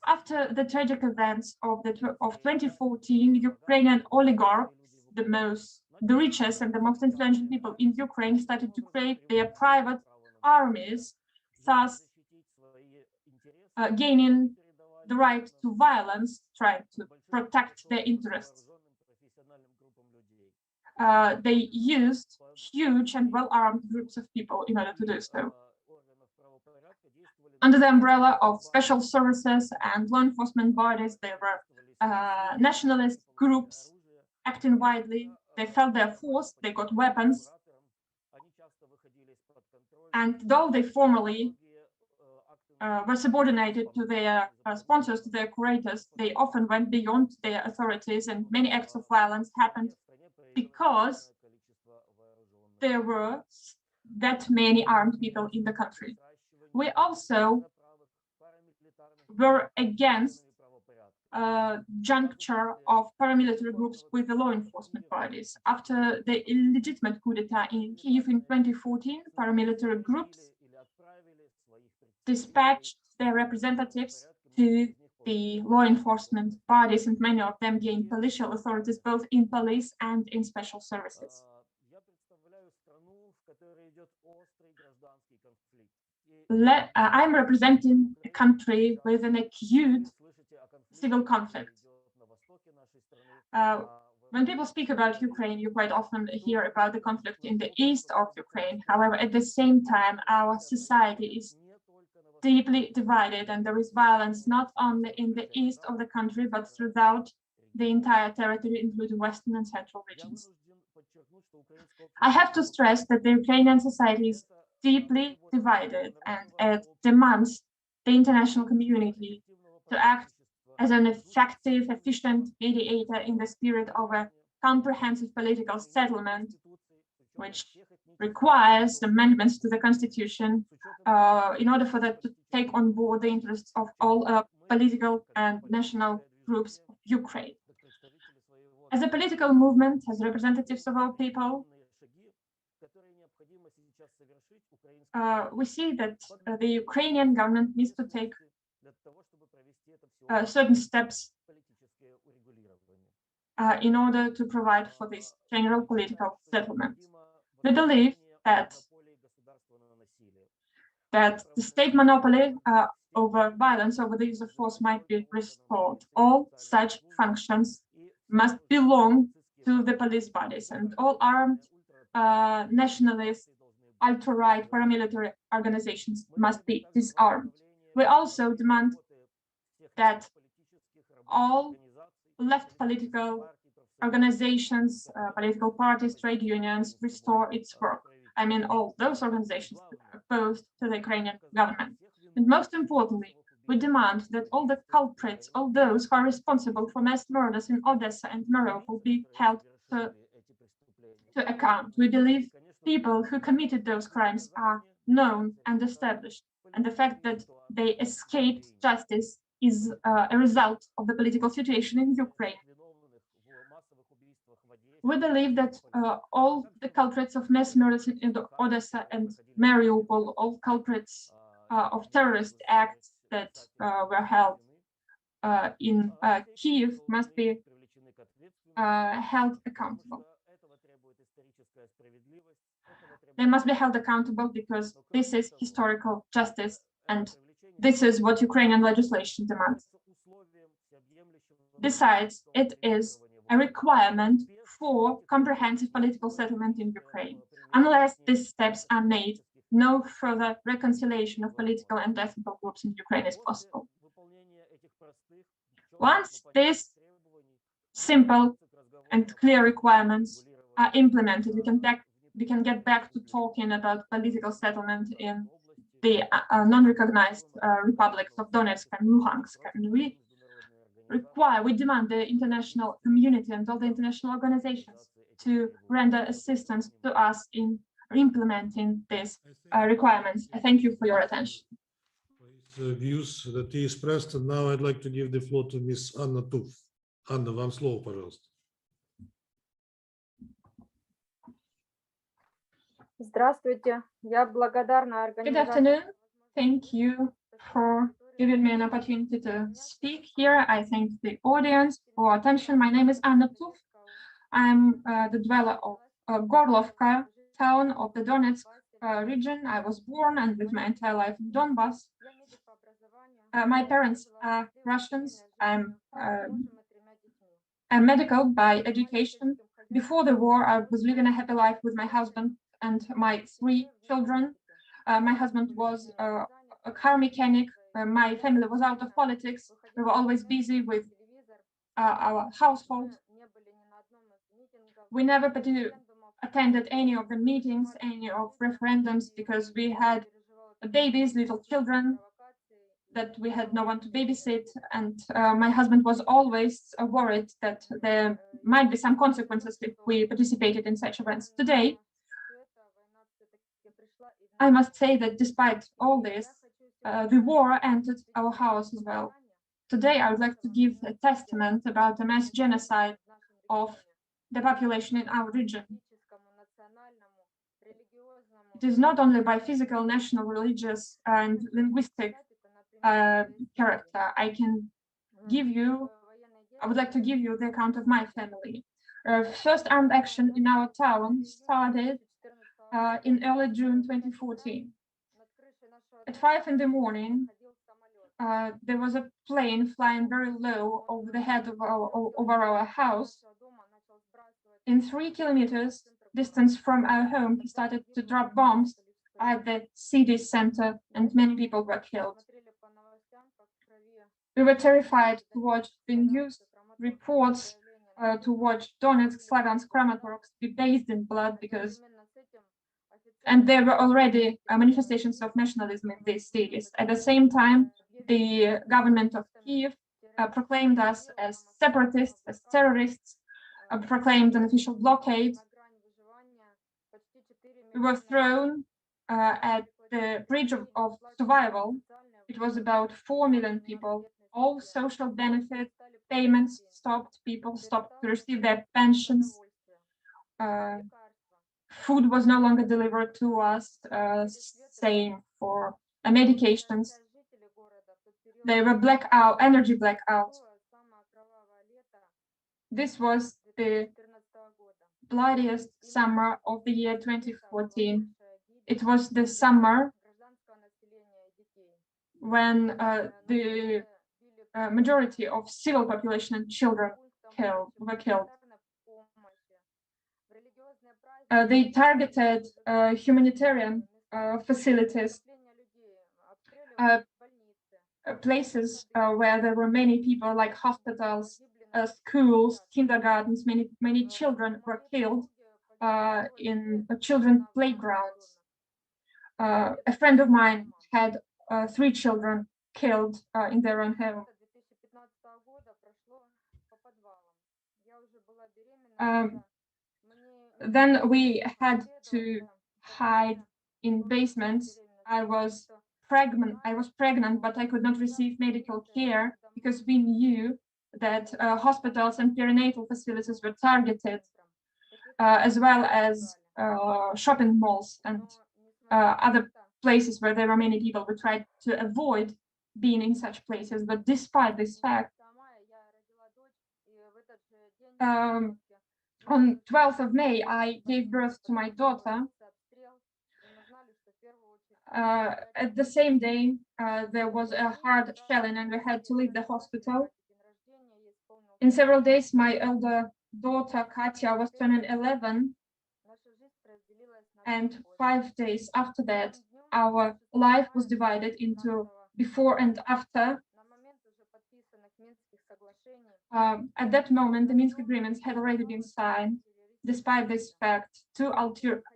After the tragic events of 2014, Ukrainian oligarchs, the richest and the most influential people in Ukraine, started to create their private armies, thus gaining the right to violence, trying to protect their interests. They used huge and well-armed groups of people in order to do so. Under the umbrella of special services and law enforcement bodies, there were nationalist groups acting widely. They felt their force, they got weapons, and though they formally were subordinated to their sponsors, to their curators, they often went beyond their authorities, and many acts of violence happened because there were that many armed people in the country. We also were against juncture of paramilitary groups with the law enforcement bodies. After the illegitimate coup d'etat in Kyiv in 2014, paramilitary groups dispatched their representatives to the law enforcement bodies, and many of them gained policial authorities both in police and in special services. I'm representing a country with an acute civil conflict. When people speak about Ukraine, you quite often hear about the conflict in the east of Ukraine. However, at the same time, our society is deeply divided, and there is violence not only in the east of the country, but throughout the entire territory, including western and central regions. I have to stress that the Ukrainian society is deeply divided, and it demands the international community to act as an effective, efficient mediator in the spirit of a comprehensive political settlement, which requires amendments to the constitution in order for that to take on board the interests of all political and national groups of Ukraine. As a political movement, as representatives of our people, we see that the Ukrainian government needs to take certain steps in order to provide for this general political settlement. We believe that the state monopoly over violence, over the use of force might be restored. All such functions must belong to the police bodies, and all armed nationalist, ultra-right paramilitary organizations must be disarmed. We also demand that all left political organizations, political parties, trade unions restore its work. I mean, all those organizations that are opposed to the Ukrainian government. And most importantly, we demand that all the culprits, all those who are responsible for mass murders in Odessa and Mariupol be held to account. We believe people who committed those crimes are known and established, and the fact that they escaped justice is a result of the political situation in Ukraine. We believe that all the culprits of mass murders in Odessa and Mariupol, all culprits of terrorist acts that were held in Kiev must be held accountable. They must be held accountable because this is historical justice, and this is what Ukrainian legislation demands. Besides, it is a requirement for comprehensive political settlement in Ukraine. Unless these steps are made, no further reconciliation of political and ethnic groups in Ukraine is possible. Once these simple and clear requirements are implemented, we can get back to talking about political settlement in the non-recognized republics of Donetsk and Luhansk. And we demand the international community and all the international organizations to render assistance to us in implementing these requirements. I thank you for your attention. Views that he expressed, and now I'd like to give the floor to Ms. Anna Tuf. Анна, вам слово, пожалуйста. Здравствуйте. Я благодарна Good afternoon. Thank you for giving me an opportunity to speak here. I thank the audience for attention. My name is Anna Tuf. I'm the dweller of Gorlovka town of the Donetsk region. I was born and lived my entire life in Donbass. My parents are Russians. I'm medical by education. Before the war, I was living a happy life with my husband and my 3 children. My husband was a car mechanic. My family was out of politics. We were always busy with our household. We never attended any of the meetings, any of referendums, because we had babies, little children, that we had no one to babysit. And my husband was always worried that there might be some consequences if we participated in such events. Today, I must say that despite all this, the war entered our house as well. Today, I would like to give a testament about the mass genocide of the population in our region. It is not only by physical, national, religious, and linguistic character. I would like to give you the account of my family. First armed action in our town started in early June 2014. At 5 in the morning, there was a plane flying very low over the head of over our house. In 3 kilometers distance from our home, he started to drop bombs at the city center, and many people were killed. We were terrified to watch the news reports, to watch Donetsk, Slaviansk, Kramatorsk be bathed in blood, and there were already manifestations of nationalism in these cities. At the same time, the government of Kiev proclaimed us as separatists, as terrorists, proclaimed an official blockade. We were thrown at the bridge of survival. It was about 4 million people. All social benefit payments stopped. People stopped to receive their pensions. Food was no longer delivered to us. Same for medications. They were blackout, energy blackout. This was the bloodiest summer of the year 2014. It was the summer when the majority of civil population and children were killed. They targeted humanitarian facilities, places where there were many people, like hospitals, schools, kindergartens. Many children were killed in children's playgrounds. A friend of mine had 3 children killed in their own home. Then we had to hide in basements. I was pregnant, but I could not receive medical care because we knew that hospitals and perinatal facilities were targeted, as well as shopping malls and other places where there were many people. We tried to avoid being in such places, but despite this fact, on 12th of May, I gave birth to my daughter. At the same day, there was a hard shelling and we had to leave the hospital. In several days, my elder daughter, Katya, was turning 11. And 5 days after that, our life was divided into before and after. At that moment, the Minsk agreements had already been signed. Despite this fact, 2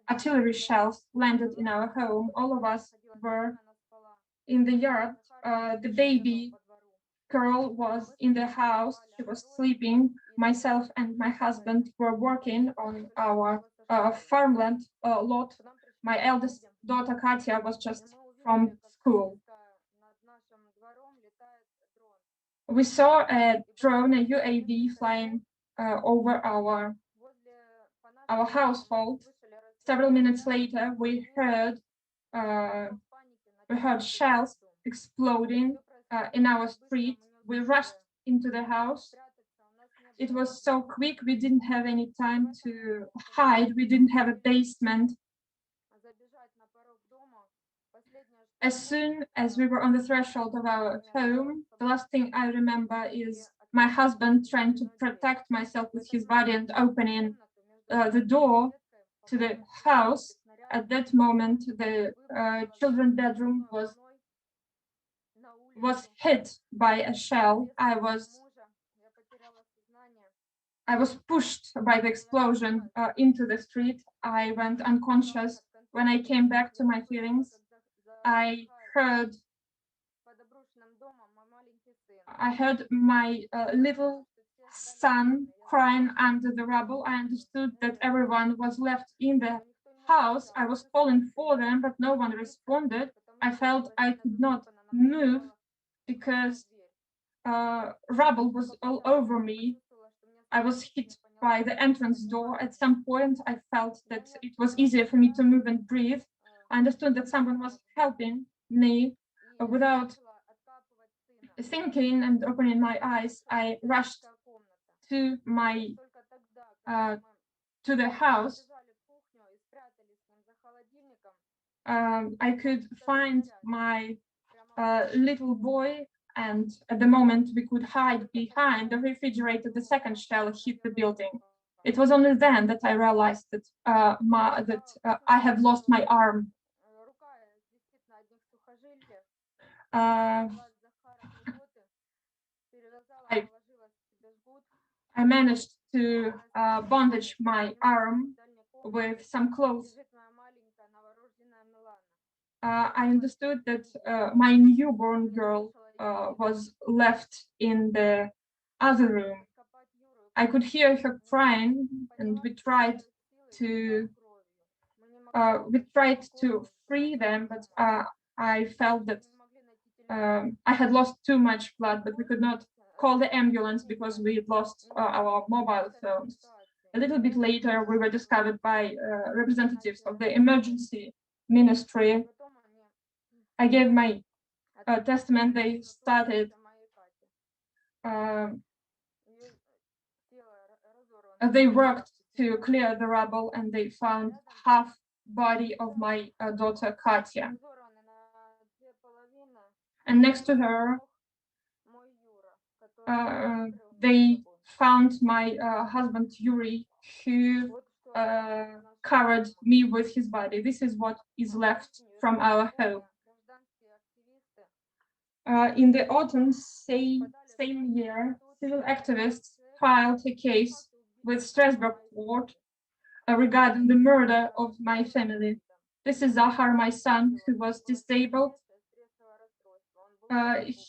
artillery shells landed in our home. All of us were in the yard. The baby girl was in the house. She was sleeping. Myself and my husband were working on our farmland lot. My eldest daughter, Katya, was just from school. We saw a drone, a UAV, flying over our household. Several minutes later, we heard shells exploding in our street. We rushed into the house. It was so quick, we didn't have any time to hide. We didn't have a basement. As soon as we were on the threshold of our home, the last thing I remember is my husband trying to protect myself with his body and opening the door to the house. At that moment, the children's bedroom was hit by a shell. I was pushed by the explosion into the street. I went unconscious. When I came back to my feelings, I heard my little son crying under the rubble. I understood that everyone was left in the house. I was calling for them, but no one responded. I felt I could not move because rubble was all over me. I was hit by the entrance door. At some point, I felt that it was easier for me to move and breathe. I understood that someone was helping me. Without thinking and opening my eyes, I rushed to the house. I could find my little boy, and at the moment we could hide behind the refrigerator. The second shell hit the building. It was only then that I realized that I have lost my arm. I managed to bandage my arm with some clothes. I understood that my newborn girl was left in the other room. I could hear her crying, and we tried to free them, but I felt that I had lost too much blood, but we could not call the ambulance because we had lost our mobile phones. A little bit later, we were discovered by representatives of the emergency ministry. I gave my testament, they started they worked to clear the rubble, and they found half body of my daughter Katya. And next to her, they found my husband Yuri, who covered me with his body. This is what is left from our home. In the autumn same year, civil activists filed a case with Strasbourg court regarding the murder of my family. This is Zahar, my son, who was disabled.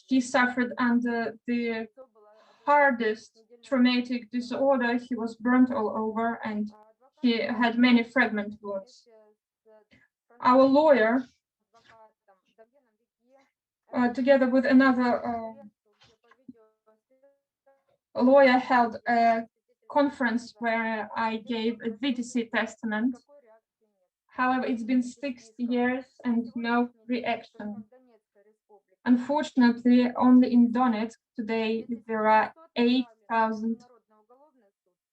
He suffered under the hardest traumatic disorder. He was burnt all over, and he had many fragment wounds. Our lawyer, together with another lawyer, held a conference where I gave a VTC testament. However, it's been 6 years and no reaction. Unfortunately, only in Donetsk today there are 8,000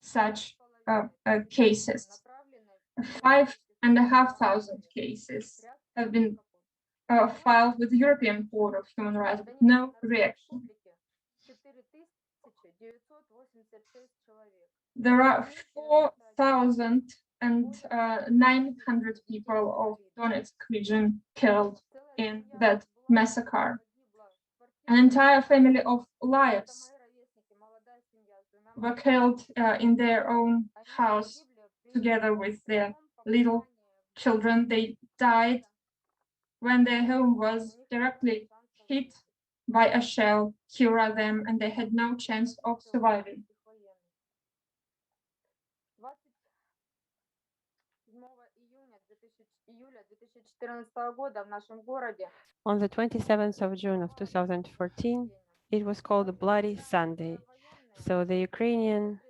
such cases. 5,500 cases have been filed with the European Court of Human Rights, but no reaction. There are 4,900 people of Donetsk region killed in that massacre. An entire family of lives were killed in their own house together with their little children. They died when their home was directly hit by a shell, killed them, and they had no chance of surviving. On the 27th of June of 2014, it was called the Bloody Sunday. So the Ukrainian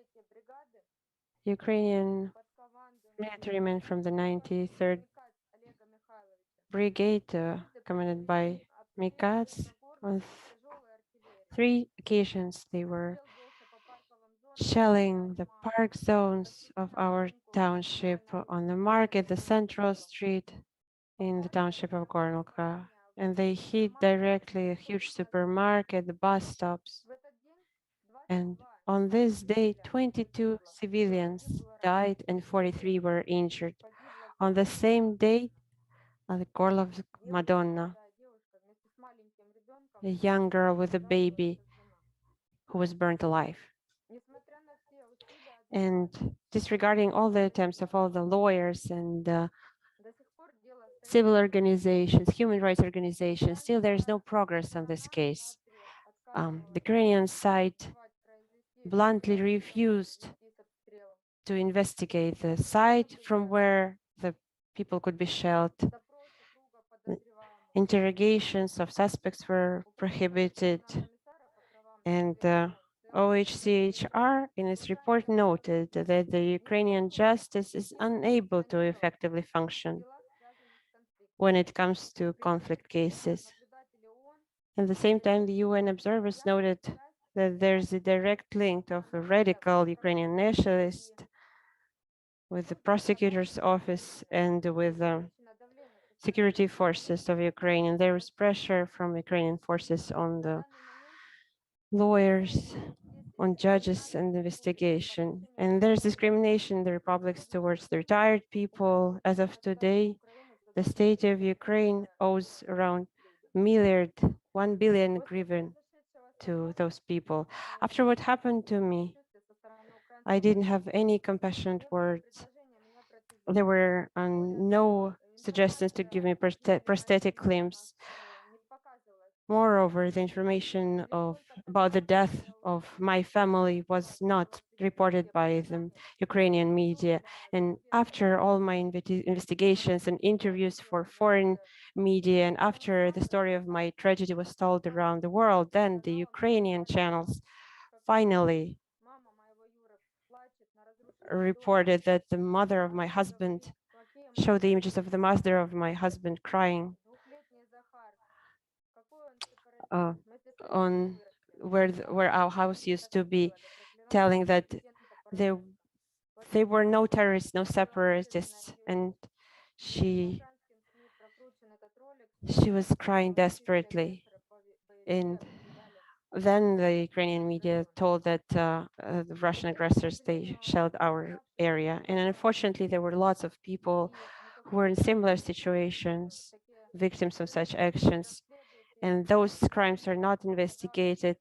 military men from the 93rd Brigade, commanded by Mikats, on 3 occasions they were shelling the park zones of our township, on the market, the central street in the township of Gornilka, and they hit directly a huge supermarket, the bus stops. And on this day, 22 civilians died and 43 were injured. On the same day, at the Gorlovsk Madonna, a young girl with a baby who was burnt alive. And disregarding all the attempts of all the lawyers and civil organizations, human rights organizations, still there is no progress on this case. The Ukrainian side bluntly refused to investigate the site from where the people could be shelled. Interrogations of suspects were prohibited, and OHCHR in its report noted that the Ukrainian justice is unable to effectively function when it comes to conflict cases. At the same time, the UN observers noted that there's a direct link of a radical Ukrainian nationalist with the prosecutor's office and with the security forces of Ukraine. And there was pressure from Ukrainian forces on the lawyers, on judges and investigation. And there's discrimination in the republics towards the retired people. As of today, the state of Ukraine owes around 1 billion hryvnia to those people. After what happened to me, I didn't have any compassionate words. There were no suggestions to give me prosthetic limbs. Moreover, the information about the death of my family was not reported by the Ukrainian media. And after all my investigations and interviews for foreign media, and after the story of my tragedy was told around the world, then the Ukrainian channels finally reported that the mother of my husband showed the images of the mother of my husband crying. on where our house used to be, telling that there were no terrorists, no separatists, and she was crying desperately. And then the Ukrainian media told that the Russian aggressors, they shelled our area. And unfortunately, there were lots of people who were in similar situations, victims of such actions. And those crimes are not investigated.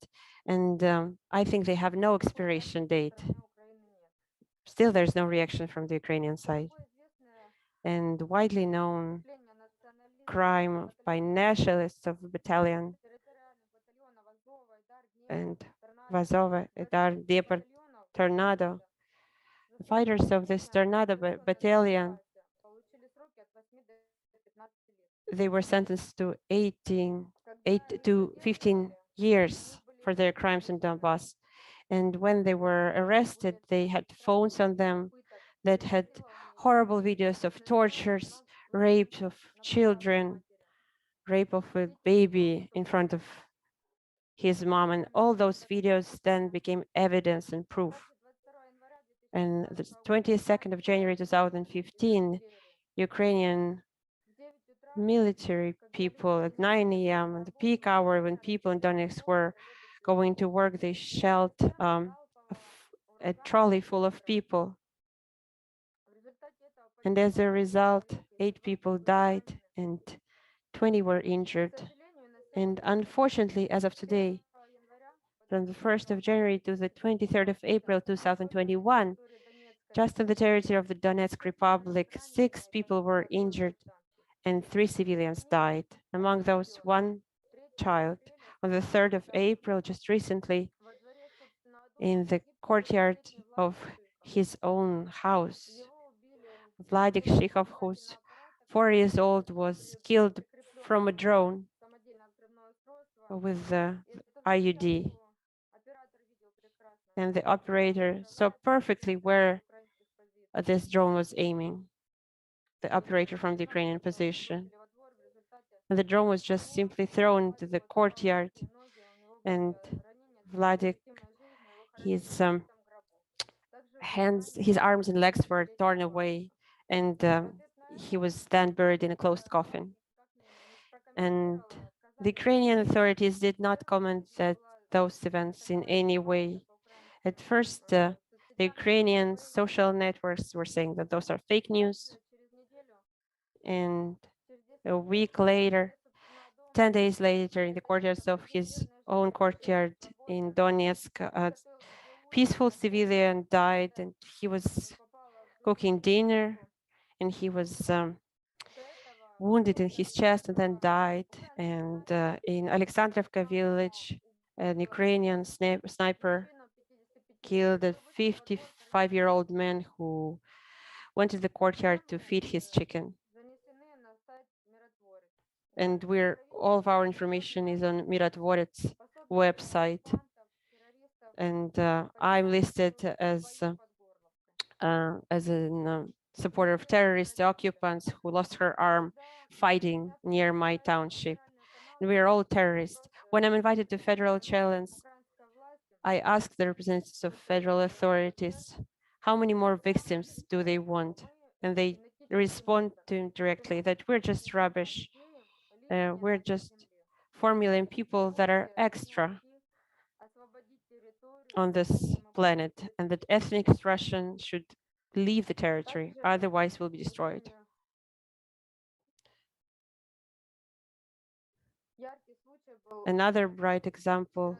And I think they have no expiration date. Still, there's no reaction from the Ukrainian side. And widely known crime by nationalists of battalion and Vazova, Dar, Dnepr, Tornado. The fighters of this Tornado battalion, they were sentenced to 8 to 15 years for their crimes in Donbass. And when they were arrested, they had phones on them that had horrible videos of tortures, rape of children, rape of a baby in front of his mom. And all those videos then became evidence and proof. And the 22nd of January 2015, Ukrainian military people at 9 a.m. at the peak hour when people in Donetsk were going to work, they shelled a trolley full of people. And as a result, 8 people died and 20 were injured. And unfortunately, as of today, from the 1st of January to the 23rd of April 2021, just in the territory of the Donetsk Republic, 6 people were injured and 3 civilians died. Among those, 1 child. On the 3rd of April, just recently, in the courtyard of his own house, Vladik Shikhov, who's 4 years old, was killed from a drone with the IUD. And the operator saw perfectly where this drone was aiming, the operator from the Ukrainian position. And the drone was just simply thrown to the courtyard, and Vladik, his his arms and legs were torn away, and he was then buried in a closed coffin. And the Ukrainian authorities did not comment that those events in any way. At first, the Ukrainian social networks were saying that those are fake news. And a week later, 10 days later, in the courtyards of his own courtyard in Donetsk, a peaceful civilian died, and he was cooking dinner, and he was wounded in his chest and then died. And in Alexandrovka village, an Ukrainian sniper killed a 55-year-old man who went to the courtyard to feed his chicken. And all of our information is on Miratvoret's website. And I'm listed as a supporter of terrorist occupants who lost her arm fighting near my township. And we are all terrorists. When I'm invited to federal challenge, I ask the representatives of federal authorities, how many more victims do they want? And they respond to directly that we're just rubbish. We're just 4 million people that are extra on this planet, and that ethnic Russian should leave the territory, otherwise will be destroyed. Another bright example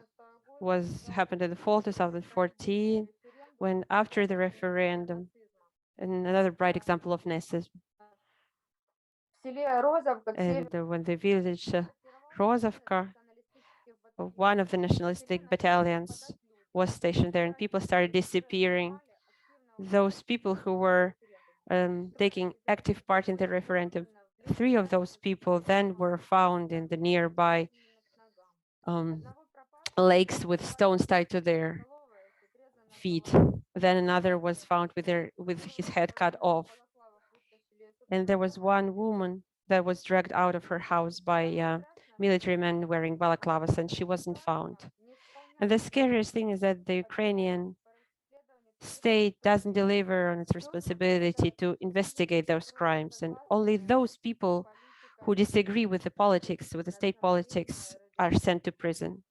happened in the fall 2014, when after the referendum, and another bright example of nazism. And when the village Rozovka, one of the nationalistic battalions, was stationed there, and people started disappearing. Those people who were taking active part in the referendum, 3 of those people then were found in the nearby lakes with stones tied to their feet. Then another was found with his head cut off. And there was one woman that was dragged out of her house by military men wearing balaclavas, and she wasn't found. And the scariest thing is that the Ukrainian state doesn't deliver on its responsibility to investigate those crimes, and only those people who disagree with the politics, with the state politics, are sent to prison.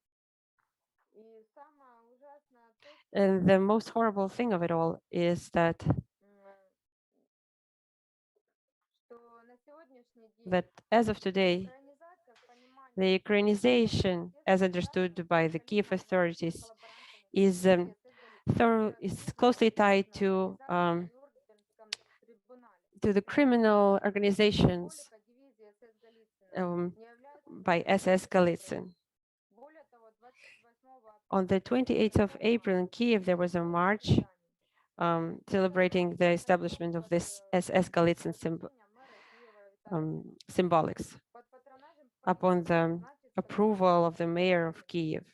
And the most horrible thing of it all is that as of today, the Ukrainization, as understood by the Kiev authorities, is closely tied to the criminal organizations by SS Galitsyn. On the 28th of April in Kiev, there was a march celebrating the establishment of this SS Galitsyn symbolics upon the approval of the mayor of Kiev.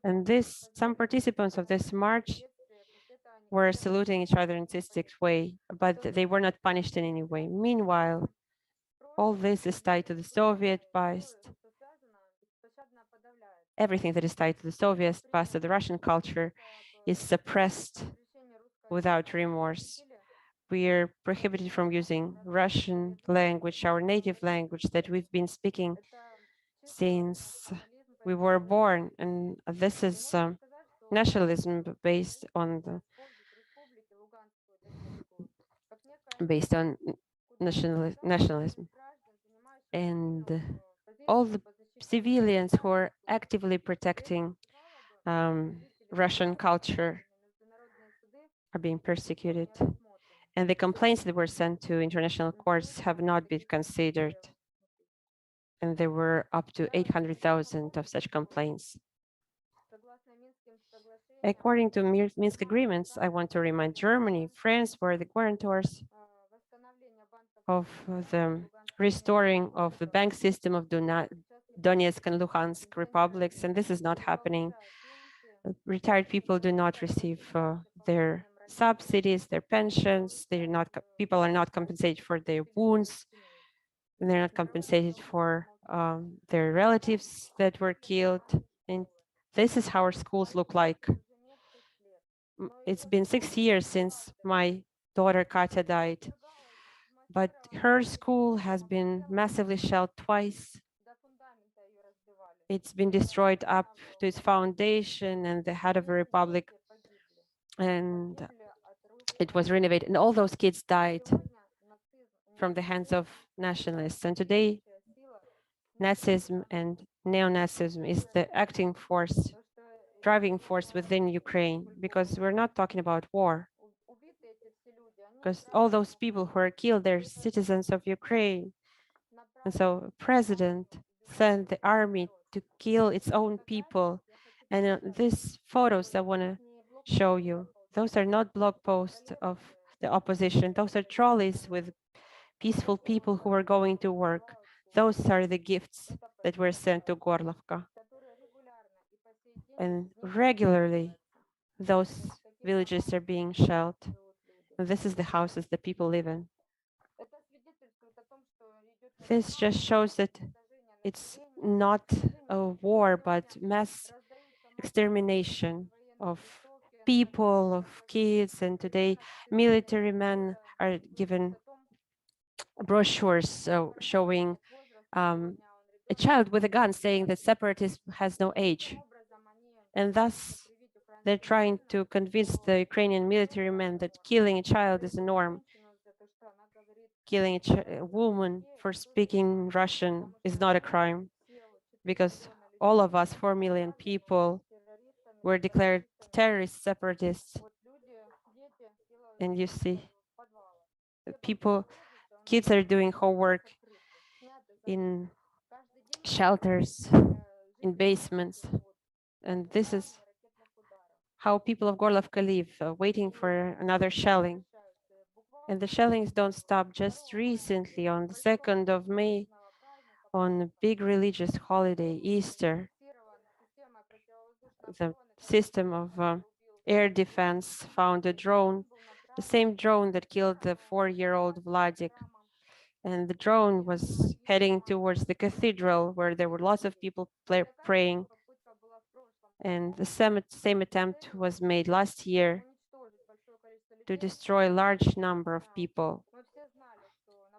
And some participants of this march were saluting each other in a artistic way, but they were not punished in any way. Meanwhile, all this is tied to the Soviet past. Everything that is tied to the Soviet past, to the Russian culture, is suppressed without remorse. We are prohibited from using Russian language, our native language that we've been speaking since we were born. And this is nationalism based on nationalism. And all the civilians who are actively protecting Russian culture are being persecuted. And the complaints that were sent to international courts have not been considered. And there were up to 800,000 of such complaints. According to Minsk agreements, I want to remind Germany, France were the guarantors of the restoring of the bank system of Donetsk and Luhansk republics, and this is not happening. Retired people do not receive their subsidies, their pensions. People are not compensated for their wounds, and they're not compensated for their relatives that were killed. And this is how our schools look like. It's been 6 years since my daughter Katya died, but her school has been massively shelled twice. It's been destroyed up to its foundation and the head of a republic, and it was renovated, and all those kids died from the hands of nationalists. And today, Nazism and neo-Nazism is the acting force, driving force within Ukraine, because we're not talking about war. Because all those people who are killed, they're citizens of Ukraine. And so president sent the army to kill its own people. And these photos I want to show you, those are not blog posts of the opposition. Those are trolleys with peaceful people who are going to work. Those are the gifts that were sent to Gorlovka. And regularly, those villages are being shelled. And this is the houses that people live in. This just shows that it's not a war, but mass extermination of people, of kids. And today, military men are given brochures showing a child with a gun saying that separatism has no age. And thus, they're trying to convince the Ukrainian military men that killing a child is a norm. Killing a woman for speaking Russian is not a crime, because all of us, 4 million people, were declared terrorist separatists. And you see, kids are doing homework in shelters, in basements. And this is how people of Gorlovka live, waiting for another shelling. And the shellings don't stop. Just recently, on the 2nd of May, on a big religious holiday, Easter, the system of air defense found a drone, the same drone that killed the 4-year-old Vladik. and the drone was heading towards the cathedral where there were lots of people praying. And the same attempt was made last year to destroy a large number of people.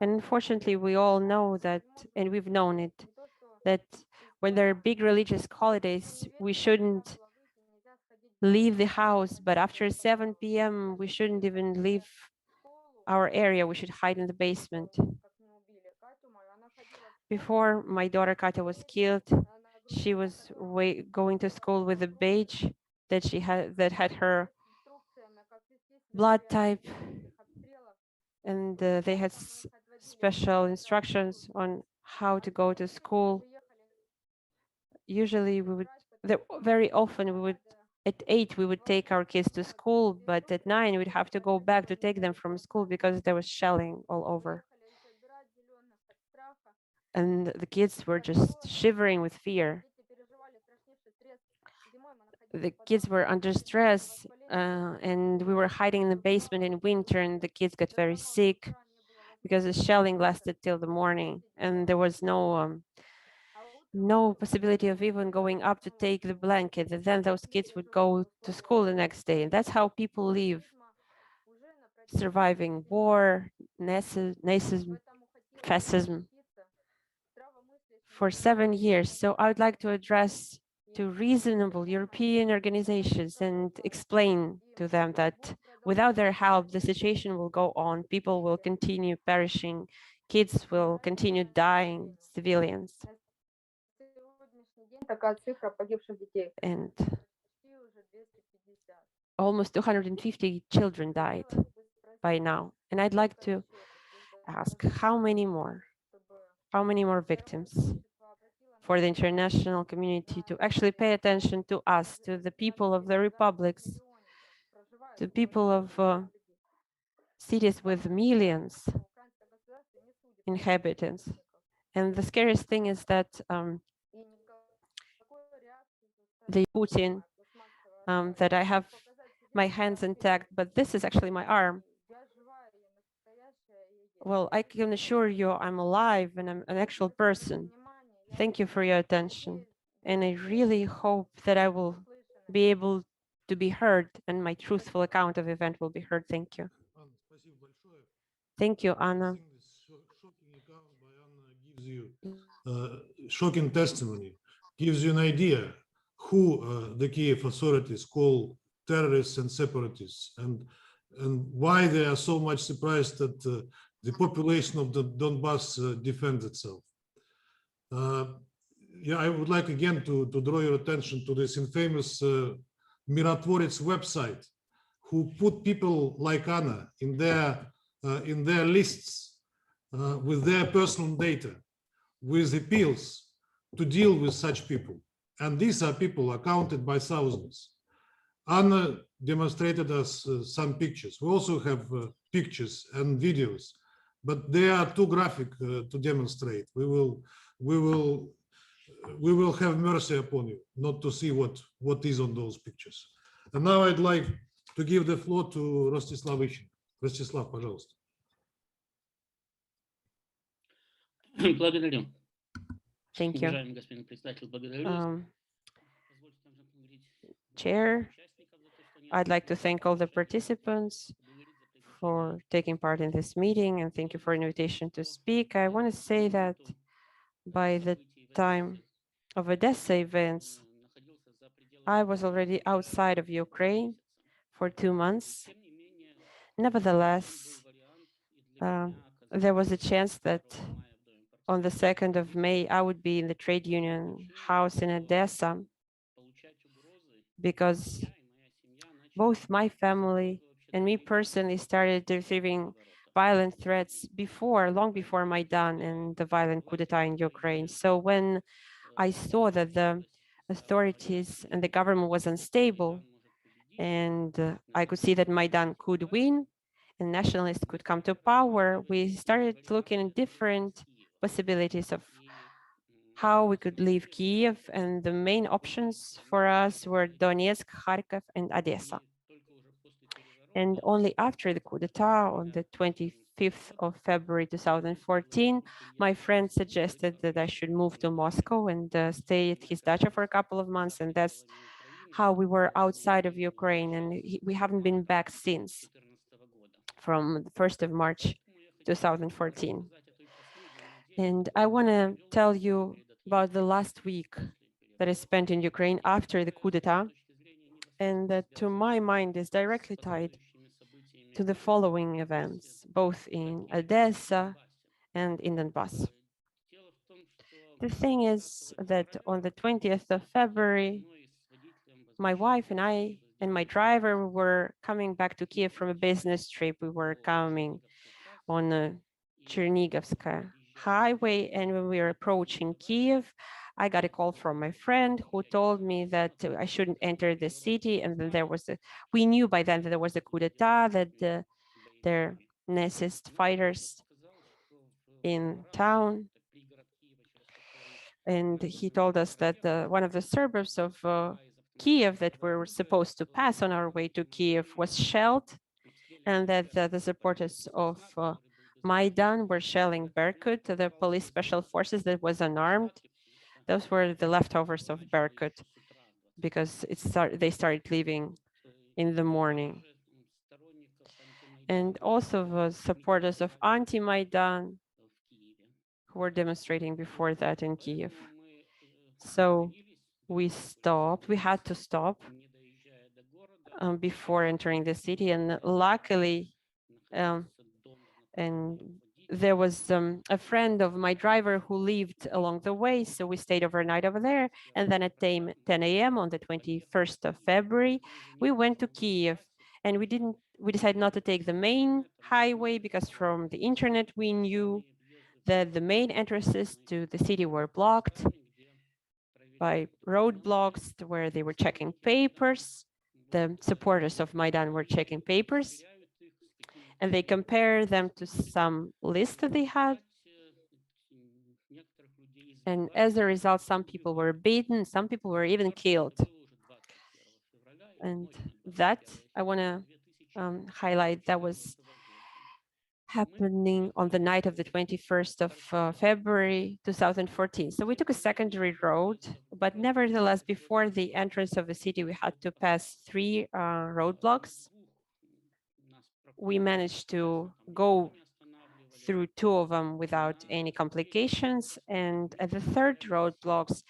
And unfortunately, we all know that, and we've known it, that when there are big religious holidays, we shouldn't leave the house, but after 7 p.m., we shouldn't even leave our area. We should hide in the basement. Before my daughter Katya was killed, she was going to school with a badge that had her blood type, and they had special instructions on how to go to school. Usually very often we would, at 8 we would take our kids to school, but at 9 we'd have to go back to take them from school because there was shelling all over. And the kids were just shivering with fear. The kids were under stress, and we were hiding in the basement in winter, and the kids got very sick because the shelling lasted till the morning, and there was no possibility of even going up to take the blanket. And then those kids would go to school the next day, and that's how people live, surviving war, nazism, fascism, for 7 years. So I would like to address to reasonable European organizations and explain to them that without their help, the situation will go on. People will continue perishing. Kids will continue dying, civilians. And almost 250 children died by now. And I'd like to ask how many more victims for the international community to actually pay attention to us, to the people of the republics, to people of cities with millions inhabitants. And the scariest thing is that the Putin, that I have my hands intact, but this is actually my arm. Well, I can assure you I'm alive and I'm an actual person. Thank you for your attention. And I really hope that I will be able to be heard and my truthful account of the event will be heard. Thank you. Thank you, Anna. Gives you shocking testimony, gives you an idea who the Kiev authorities call terrorists and separatists, and why they are so much surprised that the population of the Donbass defends itself. Yeah, I would like again to draw your attention to this infamous Mirotvorets website, who put people like Anna in their lists with their personal data, with appeals to deal with such people. And these are people accounted by thousands. Anna demonstrated us some pictures. We also have pictures and videos, but they are too graphic to demonstrate. We will have mercy upon you not to see what is on those pictures. And now I'd like to give the floor to Rostislav Ichin. Rostislav, пожалуйста. Благодарю. Thank you. Уважаемый господин председатель, благодарю. Chair, I'd like to thank all the participants for taking part in this meeting, and thank you for the invitation to speak. I want to say that by the time of Odessa events, I was already outside of Ukraine for 2 months. Nevertheless, there was a chance that on the 2nd of May, I would be in the trade union house in Odessa, because both my family and me personally started receiving violent threats long before Maidan and the violent coup d'etat in Ukraine. So when I saw that the authorities and the government was unstable, and I could see that Maidan could win and nationalists could come to power, we started looking at different possibilities of how we could leave Kiev, and the main options for us were Donetsk, Kharkiv, and Odessa. And only after the coup d'etat on the 25th 5th of February 2014, my friend suggested that I should move to Moscow and stay at his dacha for a couple of months, and that's how we were outside of Ukraine, and we haven't been back since, from the 1st of March 2014. And I want to tell you about the last week that I spent in Ukraine after the coup d'etat, and that to my mind is directly tied to the following events, both in Odessa and in Donbass. The thing is that on the 20th of February, my wife and I and my driver were coming back to Kiev from a business trip. We were coming on a Chernigivska highway, and when we were approaching Kiev, I got a call from my friend who told me that I shouldn't enter the city, and then we knew by then that there was a coup d'etat, that their Nazist fighters in town. And he told us that one of the suburbs of Kiev that we were supposed to pass on our way to Kiev was shelled, and that the supporters of Maidan were shelling Berkut, the police special forces that was unarmed. Those were the leftovers of Berkut, because they started leaving in the morning. And also the supporters of anti-Maidan who were demonstrating before that in Kiev. So we had to stop before entering the city, and luckily, and there was a friend of my driver who lived along the way, so we stayed overnight over there, and then at 10 a.m. on the 21st of February, we went to Kiev, and we decided not to take the main highway, because from the internet we knew that the main entrances to the city were blocked by roadblocks where they were checking papers. The supporters of Maidan were checking papers, and they compared them to some list that they had. And as a result, some people were beaten, some people were even killed. And that I want to highlight, that was happening on the night of the 21st of February 2014. So we took a secondary road, but nevertheless, before the entrance of the city, we had to pass 3 roadblocks. We managed to go through 2 of them without any complications. And at the third roadblocks,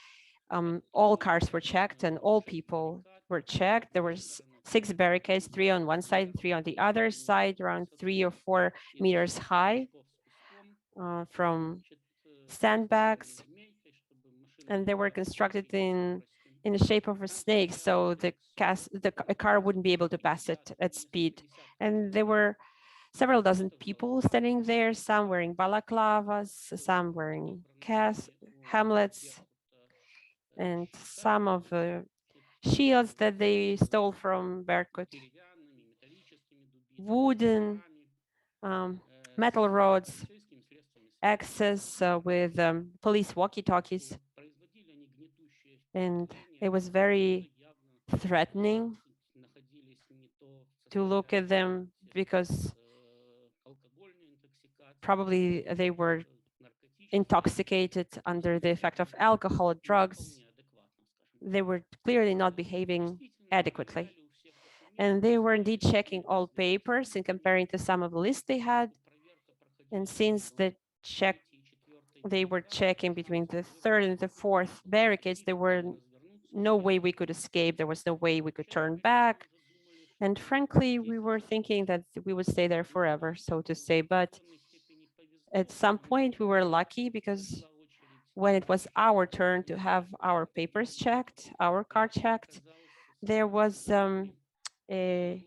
all cars were checked and all people were checked. There were 6 barricades, 3 on one side, 3 on the other side, around 3 or 4 meters high, from sandbags, and they were constructed in the shape of a snake, so a car wouldn't be able to pass it at speed. And there were several dozen people standing there, some wearing balaclavas, some wearing hamlets, and some of the shields that they stole from Berkut, wooden, metal rods, axes with police walkie-talkies. And it was very threatening to look at them, because probably they were intoxicated under the effect of alcohol or drugs. They were clearly not behaving adequately. And they were indeed checking all papers and comparing to some of the lists they had. And since they were checking between the 3rd and the 4th barricades, there were no way we could escape. There was no way we could turn back. And frankly, we were thinking that we would stay there forever, so to say. But at some point, we were lucky, because when it was our turn to have our papers checked, our car checked, there was a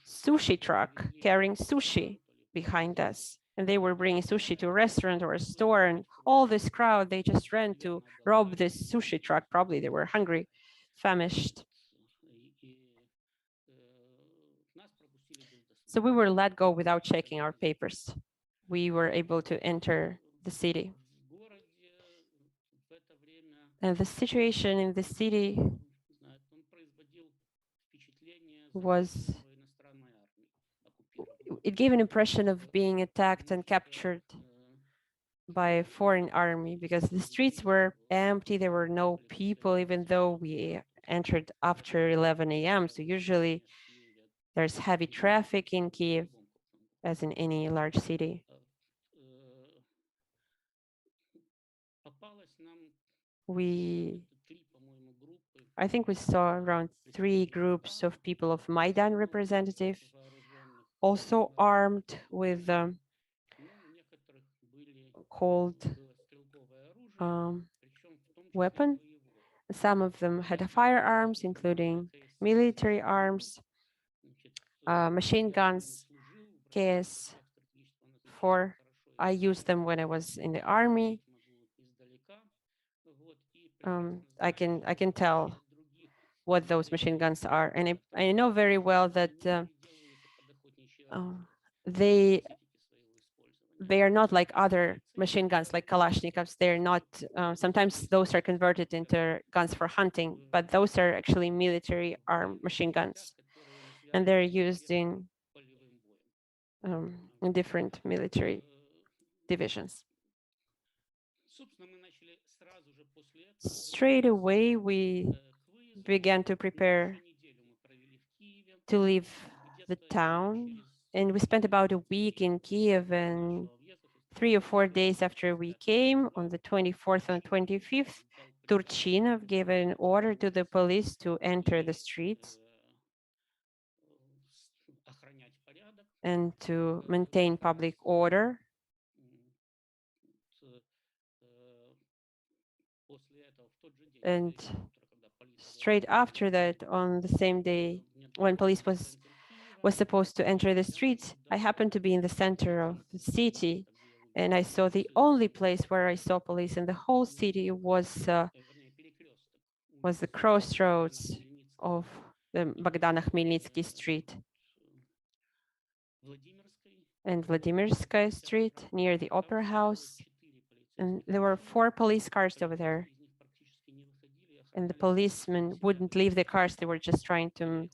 sushi truck carrying sushi behind us. And they were bringing sushi to a restaurant or a store, and all this crowd, they just ran to rob this sushi truck. Probably they were hungry, famished. So we were let go without checking our papers. We were able to enter the city. And the situation in the city was it gave an impression of being attacked and captured by a foreign army because the streets were empty. There were no people, even though we entered after 11 a.m. So usually there's heavy traffic in Kiev, as in any large city. I think we saw around 3 groups of people of Maidan representative, also armed with cold weapon. Some of them had firearms, including military arms, machine guns, KS-4. I used them when I was in the army. I can tell what those machine guns are, and I know very well that they are not like other machine guns like Kalashnikovs. They're not, sometimes those are converted into guns for hunting, but those are actually military armed machine guns. And they're used in different military divisions. Straight away, we began to prepare to leave the town, and we spent about a week in Kiev, and 3 or 4 days after we came, on the 24th and 25th, Turchinov gave an order to the police to enter the streets and to maintain public order. And straight after that, on the same day when police was supposed to enter the streets, I happened to be in the center of the city, and I saw the only place where I saw police in the whole city was the crossroads of the Bogdana Khmelnytsky Street and Vladimirskaya Street near the Opera House. And there were 4 police cars over there. And the policemen wouldn't leave the cars. They were just trying to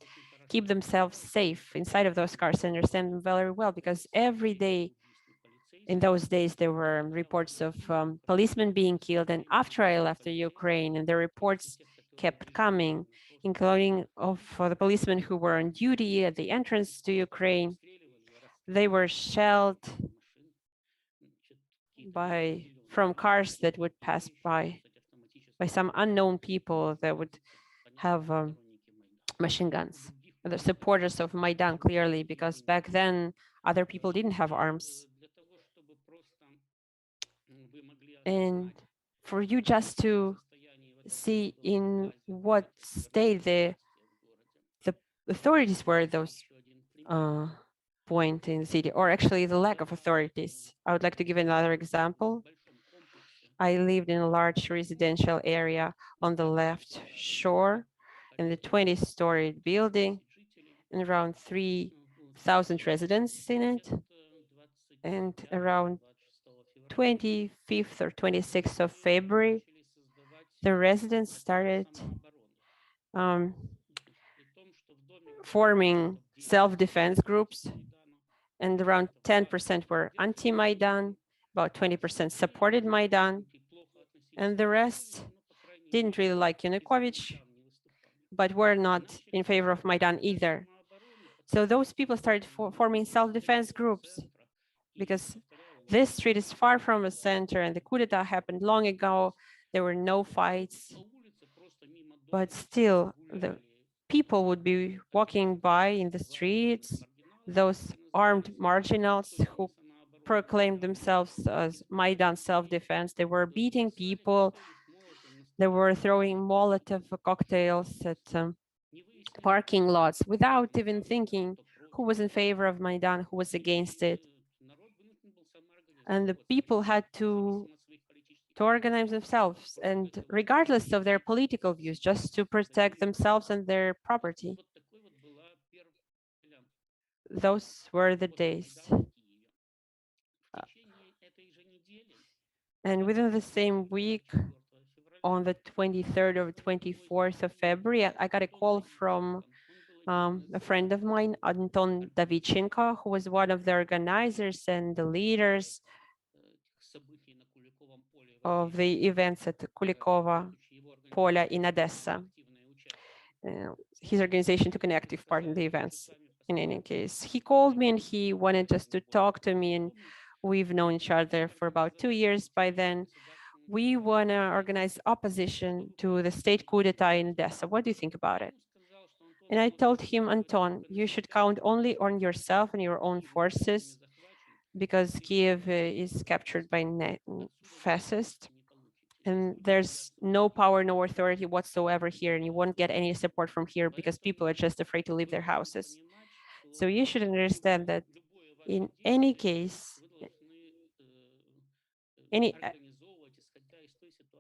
keep themselves safe inside of those cars. I understand them very well, because every day in those days, there were reports of policemen being killed. And after I left the Ukraine, and the reports kept coming, including of the policemen who were on duty at the entrance to Ukraine. They were shelled from cars that would pass by some unknown people that would have machine guns. The supporters of Maidan, clearly, because back then other people didn't have arms. And for you just to see in what state the authorities were at those point in the city, or actually the lack of authorities. I would like to give another example. I lived in a large residential area on the left shore in the 20-story building, and around 3,000 residents in it. And around 25th or 26th of February, the residents started forming self-defense groups, and around 10% were anti-Maidan, about 20% supported Maidan, and the rest didn't really like Yanukovych, but were not in favor of Maidan either. So those people started forming self-defense groups, because this street is far from a center, and the coup d'etat happened long ago. There were no fights, but still the people would be walking by in the streets, those armed marginals who proclaimed themselves as Maidan self-defense. They were beating people. They were throwing Molotov cocktails at parking lots without even thinking who was in favor of Maidan, who was against it. And the people had to organize themselves, and regardless of their political views, just to protect themselves and their property. Those were the days. And within the same week, on the 23rd or 24th of February, I got a call from a friend of mine, Anton Davichenko, who was one of the organizers and the leaders of the events at Kulikova Poля in Odessa. His organization took an active part in the events. In any case, he called me and he wanted just to talk to me, and we've known each other for about 2 years by then. We want to organize opposition to the state coup d'etat in Odessa. What do you think about it? And I told him, Anton, you should count only on yourself and your own forces, because Kiev is captured by fascists, and there's no power, no authority whatsoever here, and you won't get any support from here because people are just afraid to leave their houses. So you should understand that in any case,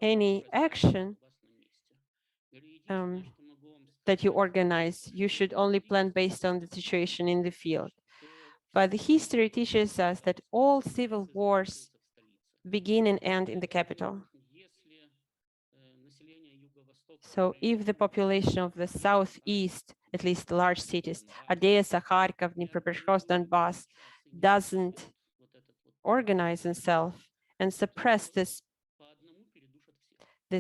any action that you organize, you should only plan based on the situation in the field. But the history teaches us that all civil wars begin and end in the capital. So if the population of the southeast, at least large cities, Odessa, Kharkov, Dnipropetrovsk, Donbass, doesn't organize itself and suppress this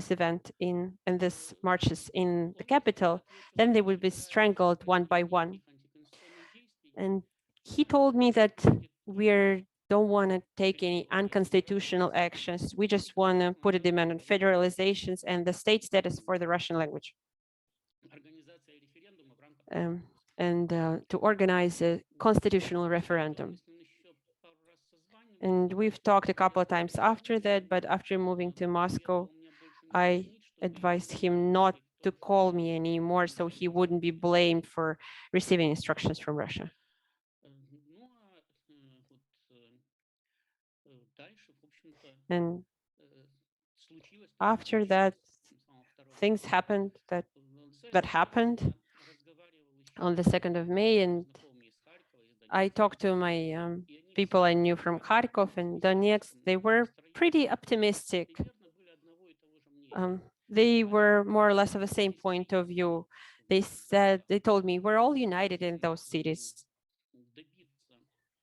event and this marches in the capital, then they will be strangled one by one. And he told me that we don't want to take any unconstitutional actions. We just want to put a demand on federalizations and the state status for the Russian language. To organize a constitutional referendum. And we've talked a couple of times after that, but after moving to Moscow, I advised him not to call me anymore so he wouldn't be blamed for receiving instructions from Russia. And after that, things happened that happened on the 2nd of May, and I talked to my people I knew from Kharkov and Donetsk. They were pretty optimistic. They were more or less of the same point of view. They told me, we're all united in those cities.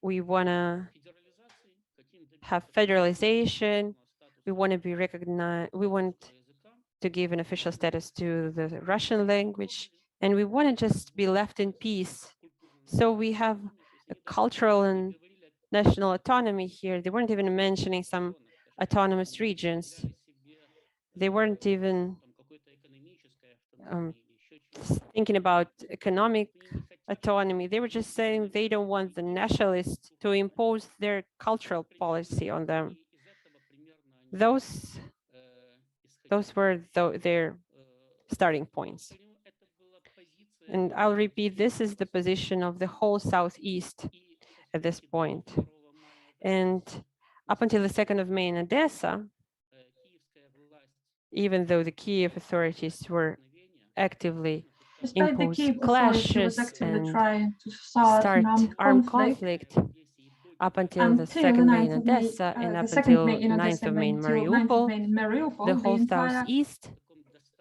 We want to have federalization. We want to be recognized. We want to give an official status to the Russian language, and we want to just be left in peace. So we have a cultural and national autonomy here. They weren't even mentioning some autonomous regions. They weren't even thinking about economic autonomy. They were just saying they don't want the nationalists to impose their cultural policy on them. Those were their starting points. And I'll repeat, this is the position of the whole Southeast at this point. And up until the 2nd of May in Odessa, even though the Kiev authorities were actively impose clashes and start armed conflict up until the 2nd May in Odessa and up until 9th of May in Mariupol, the whole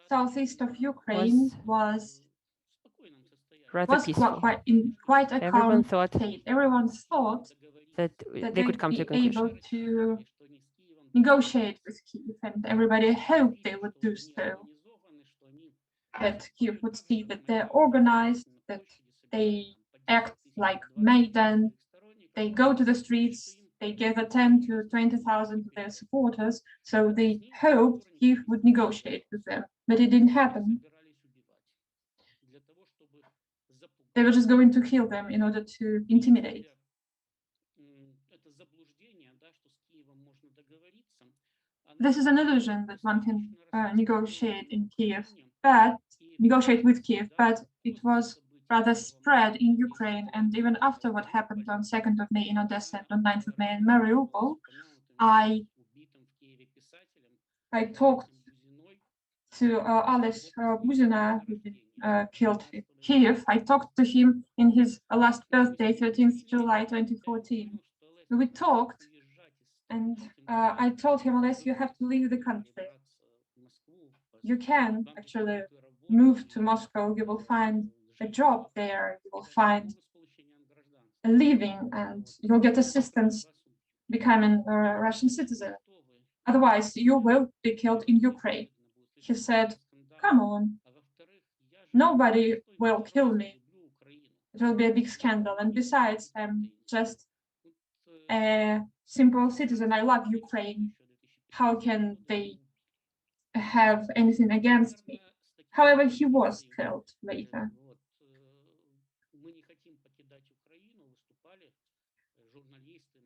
southeast of Ukraine was rather peaceful. Quite a Everyone calm thought state. Everyone thought that they could come to a conclusion. Able to negotiate with Kiev, and everybody hoped they would do so. That Kiev would see that they're organized, that they act like Maidan, they go to the streets, they gather 10 to 20,000 of their supporters, so they hoped Kiev would negotiate with them, but it didn't happen. They were just going to kill them in order to intimidate. This is an illusion that one can negotiate with Kiev, but it was rather spread in Ukraine. And even after what happened on 2nd of May in Odessa and on 9th of May in Mariupol, I talked to Ales Buzina, who been killed in Kiev. I talked to him in his last birthday, 13th July 2014. We talked, and I told him, Ales, you have to leave the country. You can actually move to Moscow. You will find a job there, you will find a living, and you'll get assistance becoming a Russian citizen. Otherwise, you will be killed in Ukraine. He said, come on, nobody will kill me. It will be a big scandal. And besides, I'm just a simple citizen. I love Ukraine. How can they have anything against me? However, he was killed later.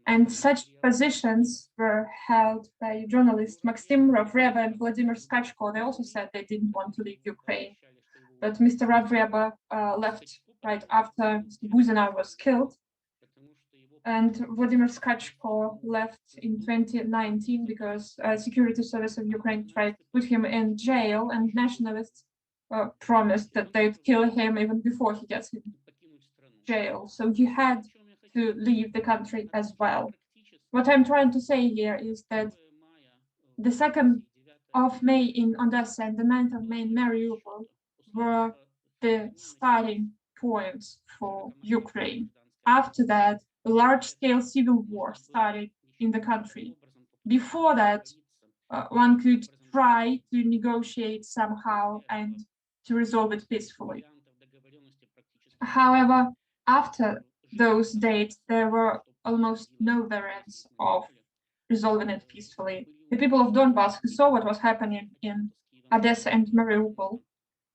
And such positions were held by journalists Maxim Ravreva and Vladimir Skachko. They also said they didn't want to leave Ukraine. But Mr. Ravreva left right after Mr. Buzina was killed. And Vladimir Skachko left in 2019 because Security Service of Ukraine tried to put him in jail, and nationalists promised that they'd kill him even before he gets in jail. So he had to leave the country as well. What I'm trying to say here is that the 2nd of May in Odessa and the 9th of May in Mariupol were the starting points for Ukraine. After that, a large-scale civil war started in the country. Before that, one could try to negotiate somehow and to resolve it peacefully. However, after those dates, there were almost no variants of resolving it peacefully. The people of Donbass who saw what was happening in Odessa and Mariupol,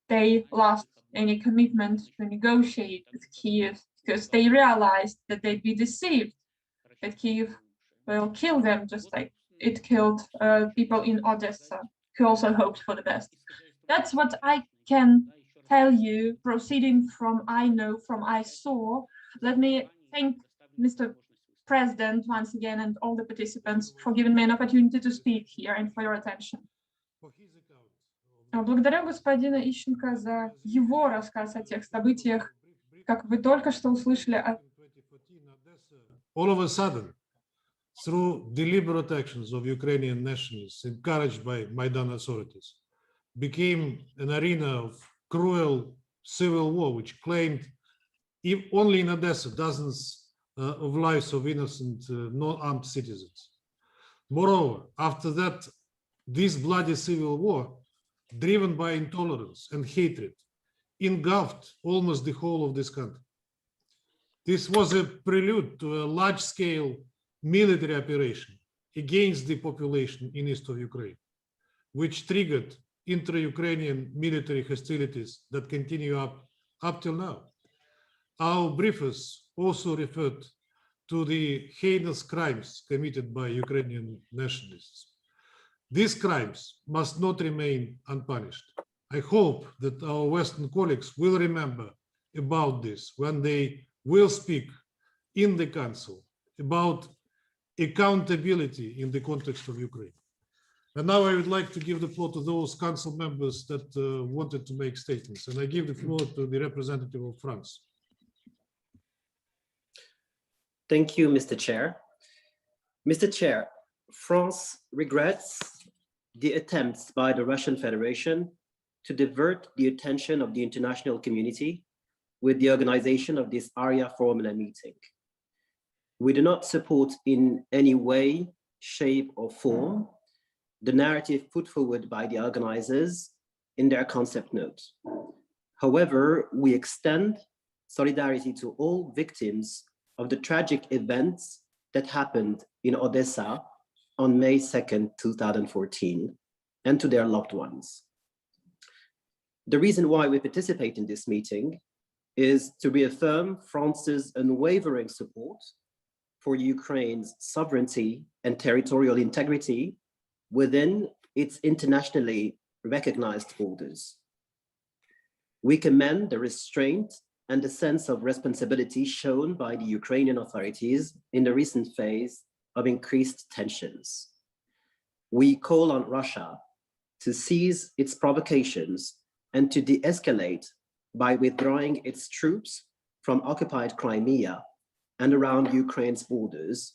they lost any commitment to negotiate with Kyiv because they realized that they'd be deceived, that Kyiv will kill them just like it killed people in Odessa who also hoped for the best. That's what I can tell you, proceeding from I know, from I saw. Let me thank Mr. President once again and all the participants for giving me an opportunity to speak here and for your attention. Благодарю господина Ищенко за его рассказ о тех событиях, как вы только что услышали. All of a sudden, through deliberate actions of Ukrainian nationalists encouraged by Maidan authorities, became an arena of cruel civil war, which claimed only in Odessa dozens of lives of innocent, non-armed citizens. Moreover, after that, this bloody civil war, driven by intolerance and hatred, engulfed almost the whole of this country. This was a prelude to a large-scale military operation against the population in east of Ukraine, which triggered intra-Ukrainian military hostilities that continue up till now. Our briefers also referred to the heinous crimes committed by Ukrainian nationalists. These crimes must not remain unpunished. I hope that our Western colleagues will remember about this when they will speak in the Council about accountability in the context of Ukraine. And now I would like to give the floor to those Council members that wanted to make statements. And I give the floor to the representative of France. Thank you, Mr. Chair. Mr. Chair, France regrets the attempts by the Russian Federation to divert the attention of the international community with the organization of this Arria Formula meeting. We do not support in any way, shape, or form the narrative put forward by the organizers in their concept note. However, we extend solidarity to all victims of the tragic events that happened in Odessa on May 2nd, 2014, and to their loved ones. The reason why we participate in this meeting is to reaffirm France's unwavering support for Ukraine's sovereignty and territorial integrity within its internationally recognized borders. We commend the restraint and the sense of responsibility shown by the Ukrainian authorities in the recent phase of increased tensions. We call on Russia to cease its provocations and to de-escalate by withdrawing its troops from occupied Crimea and around Ukraine's borders,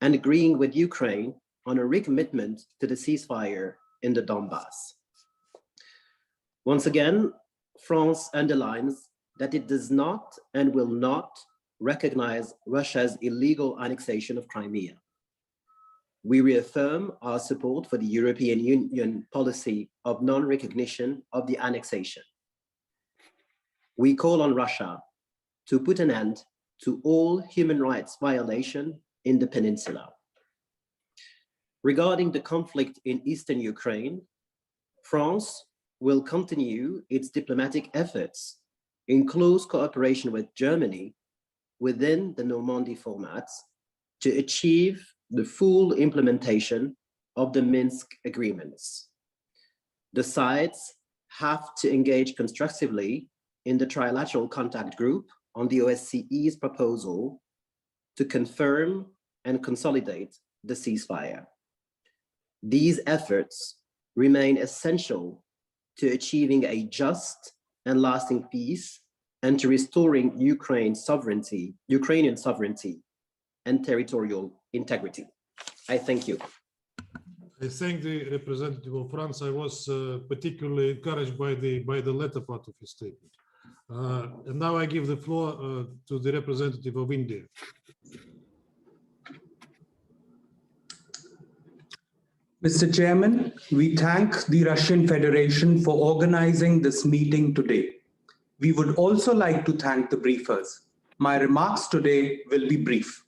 and agreeing with Ukraine on a recommitment to the ceasefire in the Donbass. Once again, France underlines that it does not and will not recognize Russia's illegal annexation of Crimea. We reaffirm our support for the European Union policy of non-recognition of the annexation. We call on Russia to put an end to all human rights violation in the peninsula. Regarding the conflict in eastern Ukraine, France will continue its diplomatic efforts in close cooperation with Germany within the Normandy formats to achieve the full implementation of the Minsk agreements. The sides have to engage constructively in the trilateral contact group on the OSCE's proposal to confirm and consolidate the ceasefire. These efforts remain essential to achieving a just and lasting peace and to restoring Ukrainian sovereignty and territorial integrity. I thank you. I thank the representative of France. I was particularly encouraged by the latter part of his statement. And now I give the floor to the representative of India. Mr. Chairman, we thank the Russian Federation for organizing this meeting today. We would also like to thank the briefers. My remarks today will be brief.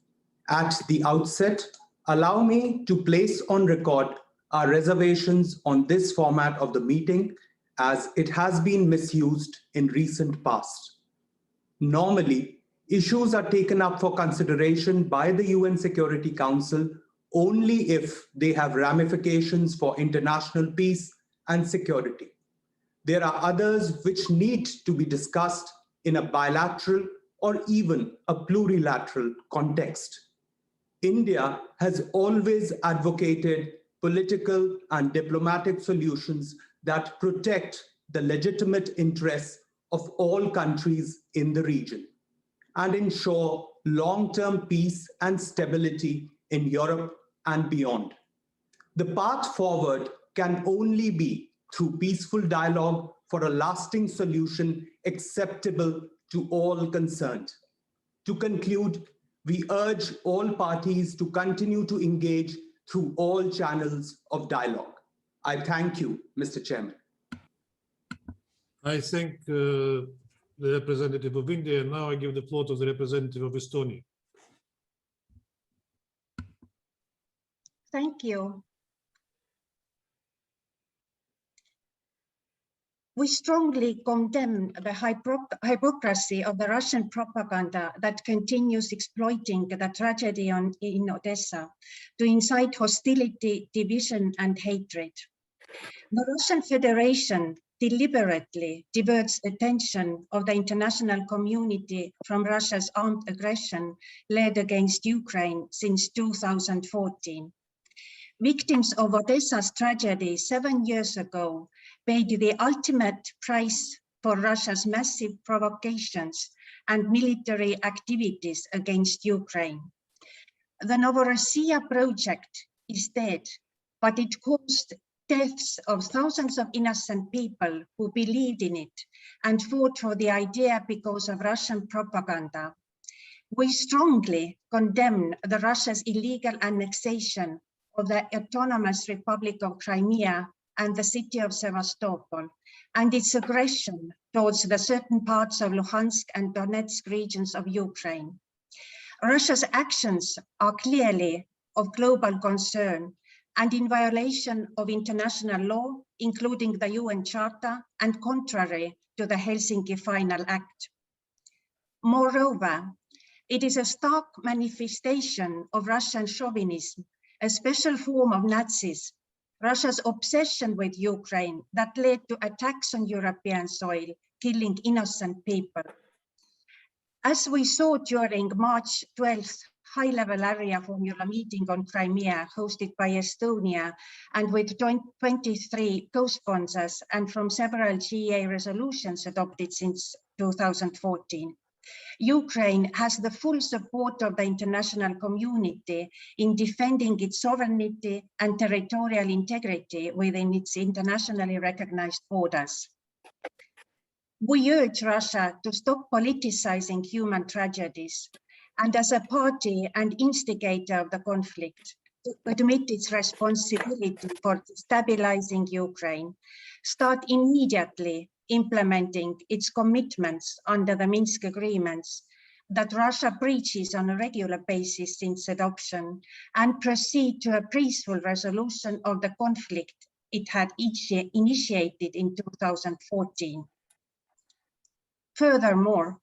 At the outset, allow me to place on record our reservations on this format of the meeting, as it has been misused in recent past. Normally, issues are taken up for consideration by the UN Security Council only if they have ramifications for international peace and security. There are others which need to be discussed in a bilateral or even a plurilateral context. India has always advocated political and diplomatic solutions that protect the legitimate interests of all countries in the region and ensure long-term peace and stability in Europe and beyond. The path forward can only be through peaceful dialogue for a lasting solution acceptable to all concerned. To conclude, we urge all parties to continue to engage through all channels of dialogue. I thank you, Mr. Chairman. I thank the representative of India. And now I give the floor to the representative of Estonia. Thank you. We strongly condemn the hypocrisy of the Russian propaganda that continues exploiting the tragedy in Odessa to incite hostility, division, and hatred. The Russian Federation deliberately diverts attention of the international community from Russia's armed aggression led against Ukraine since 2014. Victims of Odessa's tragedy 7 years ago paid the ultimate price for Russia's massive provocations and military activities against Ukraine. The Novorossiya project is dead, but it caused deaths of thousands of innocent people who believed in it and fought for the idea because of Russian propaganda. We strongly condemn Russia's illegal annexation of the Autonomous Republic of Crimea and the city of Sevastopol, and its aggression towards the certain parts of Luhansk and Donetsk regions of Ukraine. Russia's actions are clearly of global concern and in violation of international law, including the UN Charter, and contrary to the Helsinki Final Act. Moreover, it is a stark manifestation of Russian chauvinism, a special form of Nazism, Russia's obsession with Ukraine that led to attacks on European soil, killing innocent people. As we saw during March 12th high-level Arria Formula meeting on Crimea hosted by Estonia and with 23 co-sponsors and from several GA resolutions adopted since 2014. Ukraine has the full support of the international community in defending its sovereignty and territorial integrity within its internationally recognized borders. We urge Russia to stop politicizing human tragedies and as a party and instigator of the conflict, to admit its responsibility for stabilizing Ukraine, start immediately implementing its commitments under the Minsk agreements that Russia breaches on a regular basis since adoption, and proceed to a peaceful resolution of the conflict it had initiated in 2014. Furthermore,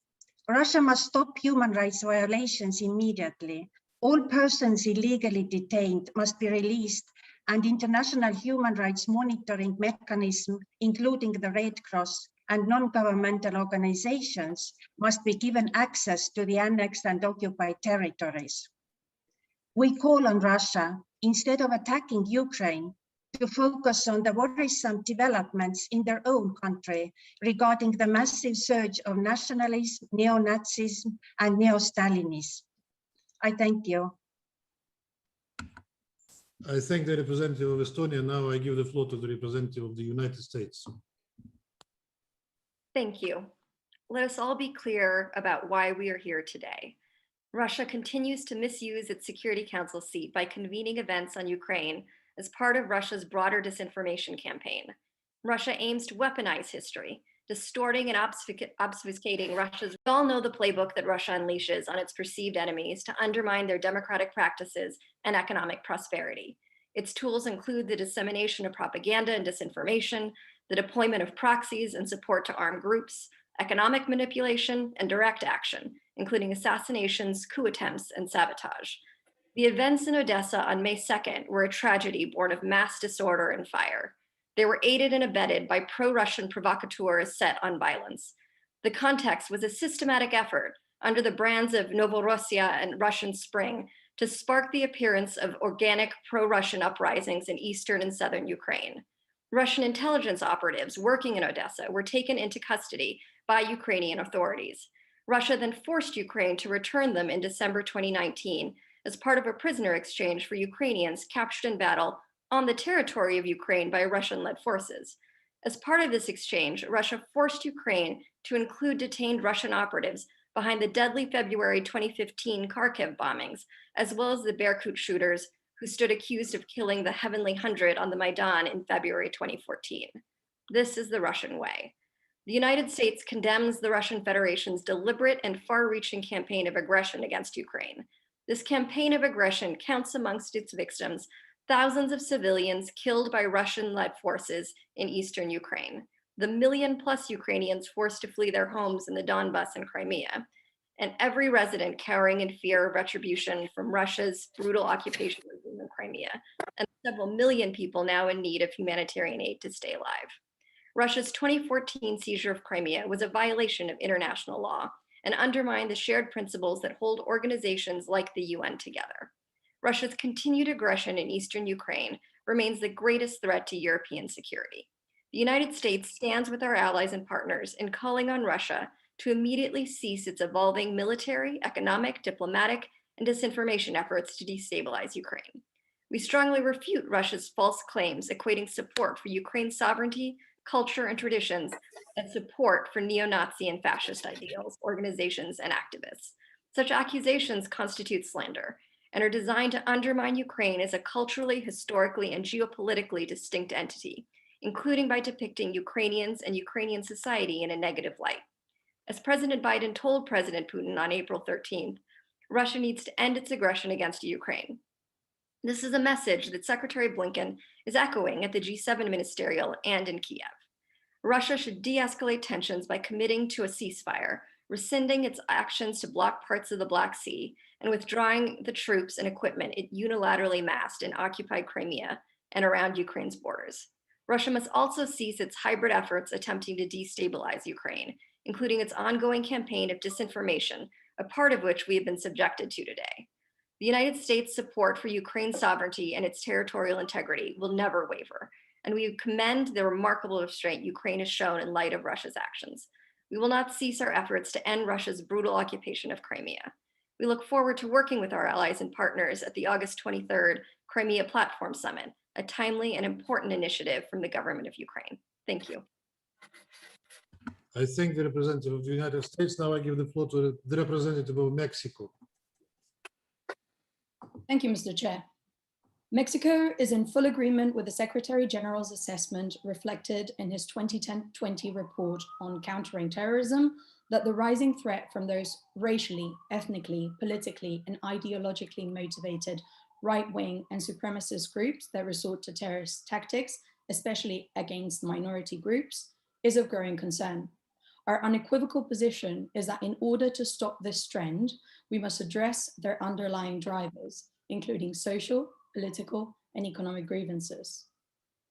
Russia must stop human rights violations immediately. All persons illegally detained must be released, and international human rights monitoring mechanism, including the Red Cross and non-governmental organizations, must be given access to the annexed and occupied territories. We call on Russia, instead of attacking Ukraine, to focus on the worrisome developments in their own country regarding the massive surge of nationalism, neo-nazism, and neo-Stalinism. I thank you. I thank the representative of Estonia. Now I give the floor to the representative of the United States. Thank you. Let us all be clear about why we are here today. Russia continues to misuse its Security Council seat by convening events on Ukraine as part of Russia's broader disinformation campaign. Russia aims to weaponize history, distorting and obfuscating Russia's. We all know the playbook that Russia unleashes on its perceived enemies to undermine their democratic practices and economic prosperity. Its tools include the dissemination of propaganda and disinformation, the deployment of proxies and support to armed groups, economic manipulation, and direct action, including assassinations, coup attempts, and sabotage. The events in Odessa on May 2nd were a tragedy born of mass disorder and fire. They were aided and abetted by pro-Russian provocateurs set on violence. The context was a systematic effort under the brands of Novorossiya and Russian Spring to spark the appearance of organic pro-Russian uprisings in eastern and southern Ukraine. Russian intelligence operatives working in Odessa were taken into custody by Ukrainian authorities. Russia then forced Ukraine to return them in December 2019 as part of a prisoner exchange for Ukrainians captured in battle on the territory of Ukraine by Russian-led forces. As part of this exchange, Russia forced Ukraine to include detained Russian operatives behind the deadly February 2015 Kharkiv bombings, as well as the Berkut shooters who stood accused of killing the Heavenly Hundred on the Maidan in February 2014. This is the Russian way. The United States condemns the Russian Federation's deliberate and far-reaching campaign of aggression against Ukraine. This campaign of aggression counts amongst its victims thousands of civilians killed by Russian-led forces in eastern Ukraine, the million-plus Ukrainians forced to flee their homes in the Donbas and Crimea, and every resident cowering in fear of retribution from Russia's brutal occupation regime in Crimea, and several million people now in need of humanitarian aid to stay alive. Russia's 2014 seizure of Crimea was a violation of international law and undermined the shared principles that hold organizations like the UN together. Russia's continued aggression in eastern Ukraine remains the greatest threat to European security. The United States stands with our allies and partners in calling on Russia to immediately cease its evolving military, economic, diplomatic, and disinformation efforts to destabilize Ukraine. We strongly refute Russia's false claims equating support for Ukraine's sovereignty, culture, and traditions and support for neo-Nazi and fascist ideals, organizations, and activists. Such accusations constitute slander and are designed to undermine Ukraine as a culturally, historically, and geopolitically distinct entity, including by depicting Ukrainians and Ukrainian society in a negative light. As President Biden told President Putin on April 13th, Russia needs to end its aggression against Ukraine. This is a message that Secretary Blinken is echoing at the G7 ministerial and in Kiev. Russia should de-escalate tensions by committing to a ceasefire, rescinding its actions to block parts of the Black Sea, and withdrawing the troops and equipment it unilaterally massed in occupied Crimea and around Ukraine's borders. Russia must also cease its hybrid efforts attempting to destabilize Ukraine, including its ongoing campaign of disinformation, a part of which we have been subjected to today. The United States' support for Ukraine's sovereignty and its territorial integrity will never waver, and we commend the remarkable restraint Ukraine has shown in light of Russia's actions. We will not cease our efforts to end Russia's brutal occupation of Crimea. We look forward to working with our allies and partners at the August 23rd Crimea Platform Summit, a timely and important initiative from the government of Ukraine. Thank you. I thank the representative of the United States. Now I give the floor to the representative of Mexico. Thank you, Mr. Chair. Mexico is in full agreement with the Secretary General's assessment reflected in his 2020 report on countering terrorism that the rising threat from those racially, ethnically, politically, and ideologically motivated right-wing and supremacist groups that resort to terrorist tactics, especially against minority groups, is of growing concern. Our unequivocal position is that in order to stop this trend, we must address their underlying drivers, including social, political, and economic grievances.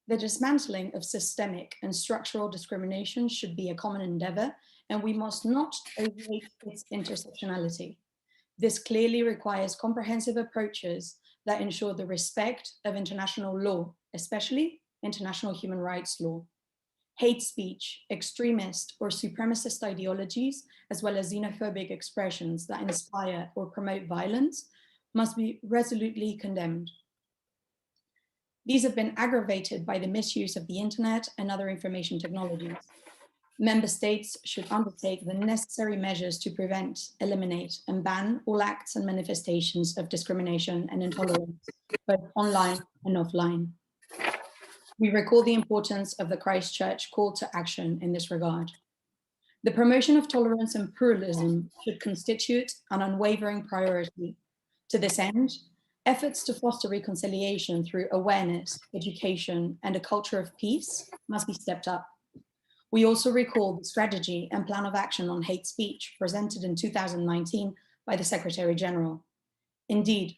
The dismantling of systemic and structural discrimination should be a common endeavor, and we must not overlook its intersectionality. This clearly requires comprehensive approaches that ensure the respect of international law, especially international human rights law. Hate speech, extremist or supremacist ideologies, as well as xenophobic expressions that inspire or promote violence, must be resolutely condemned. These have been aggravated by the misuse of the internet and other information technologies. Member states should undertake the necessary measures to prevent, eliminate, and ban all acts and manifestations of discrimination and intolerance, both online and offline. We recall the importance of the Christchurch call to action in this regard. The promotion of tolerance and pluralism should constitute an unwavering priority. To this end, efforts to foster reconciliation through awareness, education, and a culture of peace must be stepped up. We also recall the strategy and plan of action on hate speech presented in 2019 by the Secretary General. Indeed,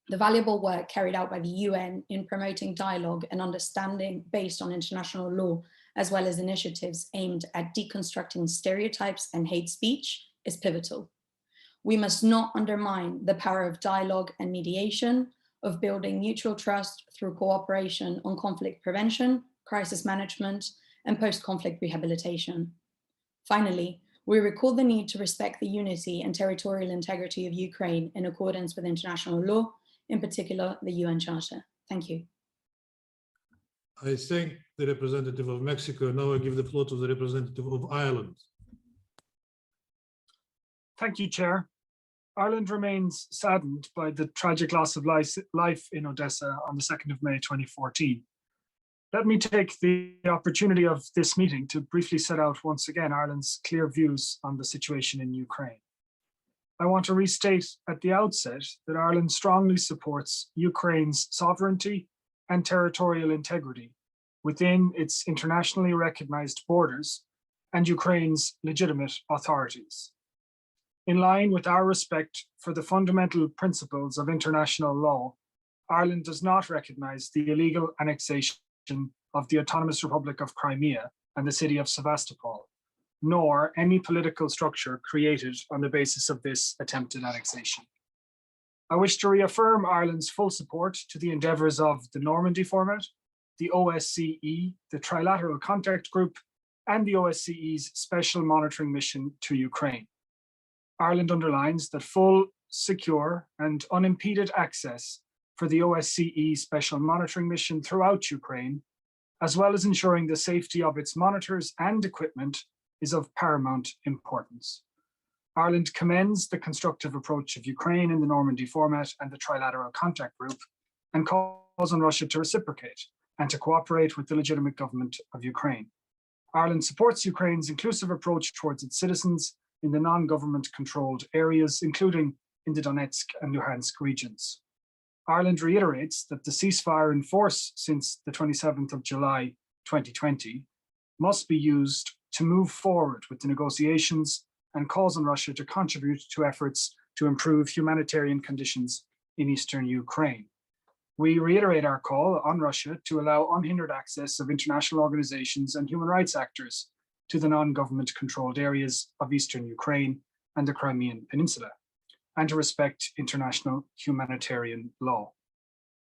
the valuable work carried out by the UN in promoting dialogue and understanding based on international law, as well as initiatives aimed at deconstructing stereotypes and hate speech, is pivotal. We must not undermine the power of dialogue and mediation, of building mutual trust through cooperation on conflict prevention, crisis management, and post-conflict rehabilitation. Finally, we recall the need to respect the unity and territorial integrity of Ukraine in accordance with international law, in particular the UN Charter. Thank you. I thank the representative of Mexico. Now I give the floor to the representative of Ireland. Thank you, Chair. Ireland remains saddened by the tragic loss of life in Odessa on the 2nd of May 2014. Let me take the opportunity of this meeting to briefly set out once again Ireland's clear views on the situation in Ukraine. I want to restate at the outset that Ireland strongly supports Ukraine's sovereignty and territorial integrity within its internationally recognized borders and Ukraine's legitimate authorities. In line with our respect for the fundamental principles of international law, Ireland does not recognize the illegal annexation of the Autonomous Republic of Crimea and the city of Sevastopol, nor any political structure created on the basis of this attempted annexation. I wish to reaffirm Ireland's full support to the endeavours of the Normandy format, the OSCE, the Trilateral Contact Group, and the OSCE's Special Monitoring Mission to Ukraine. Ireland underlines that full, secure, and unimpeded access for the OSCE Special Monitoring Mission throughout Ukraine, as well as ensuring the safety of its monitors and equipment, is of paramount importance. Ireland commends the constructive approach of Ukraine in the Normandy format and the Trilateral Contact Group, and calls on Russia to reciprocate and to cooperate with the legitimate government of Ukraine. Ireland supports Ukraine's inclusive approach towards its citizens in the non-government controlled areas, including in the Donetsk and Luhansk regions. Ireland reiterates that the ceasefire in force since the 27th of July 2020 must be used to move forward with the negotiations, and calls on Russia to contribute to efforts to improve humanitarian conditions in eastern Ukraine. We reiterate our call on Russia to allow unhindered access of international organizations and human rights actors to the non-government controlled areas of eastern Ukraine and the Crimean Peninsula, and to respect international humanitarian law.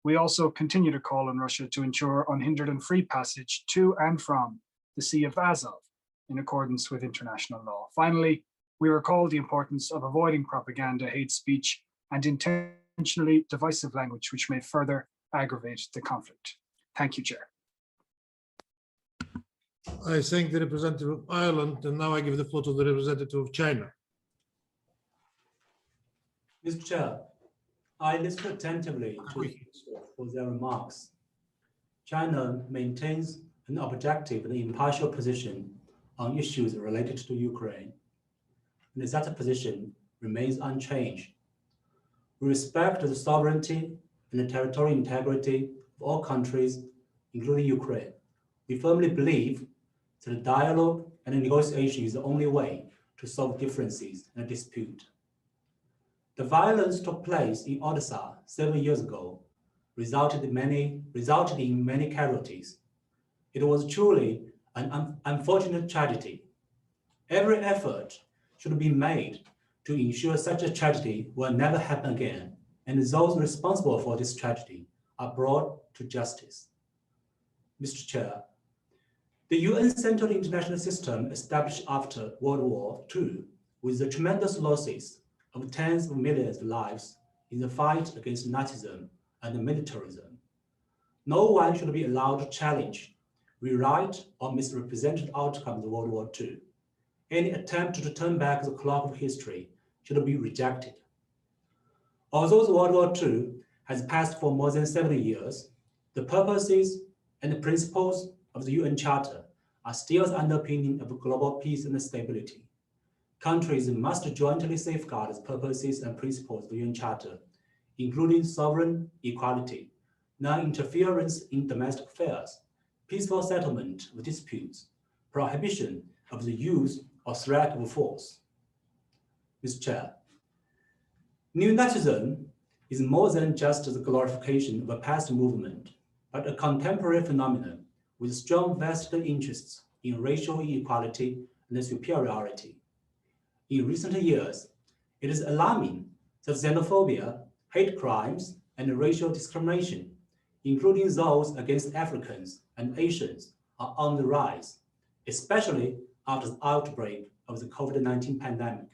We also continue to call on Russia to ensure unhindered and free passage to and from the Sea of Azov in accordance with international law. Finally, we recall the importance of avoiding propaganda, hate speech, and intentionally divisive language, which may further aggravate the conflict. Thank you, Chair. I thank the representative of Ireland, and now I give the floor to the representative of China. Mr. Chair, I listened attentively to for their remarks. China maintains an objective and impartial position on issues related to Ukraine, and that position remains unchanged. We respect the sovereignty and the territorial integrity of all countries, including Ukraine. We firmly believe that dialogue and negotiation is the only way to solve differences and dispute. The violence took place in Odessa 7 years ago, resulted in many casualties. It was truly an unfortunate tragedy. Every effort should be made to ensure such a tragedy will never happen again, and those responsible for this tragedy are brought to justice. Mr. Chair, the UN-centered international system established after World War II, with the tremendous losses of tens of millions of lives in the fight against Nazism and militarism. No one should be allowed to challenge, rewrite, or misrepresent the outcome of World War II. Any attempt to turn back the clock of history should be rejected. Although World War II has passed for more than 70 years, the purposes and the principles of the UN Charter are still the underpinning of global peace and stability. Countries must jointly safeguard the purposes and principles of the UN Charter, including sovereign equality, non-interference in domestic affairs, peaceful settlement of disputes, prohibition of the use or threat of force. Mr. Chair, neo-nazism is more than just the glorification of a past movement, but a contemporary phenomenon with strong vested interests in racial inequality and superiority. In recent years, it is alarming that xenophobia, hate crimes, and racial discrimination, including those against Africans and Asians, are on the rise, especially after the outbreak of the COVID-19 pandemic.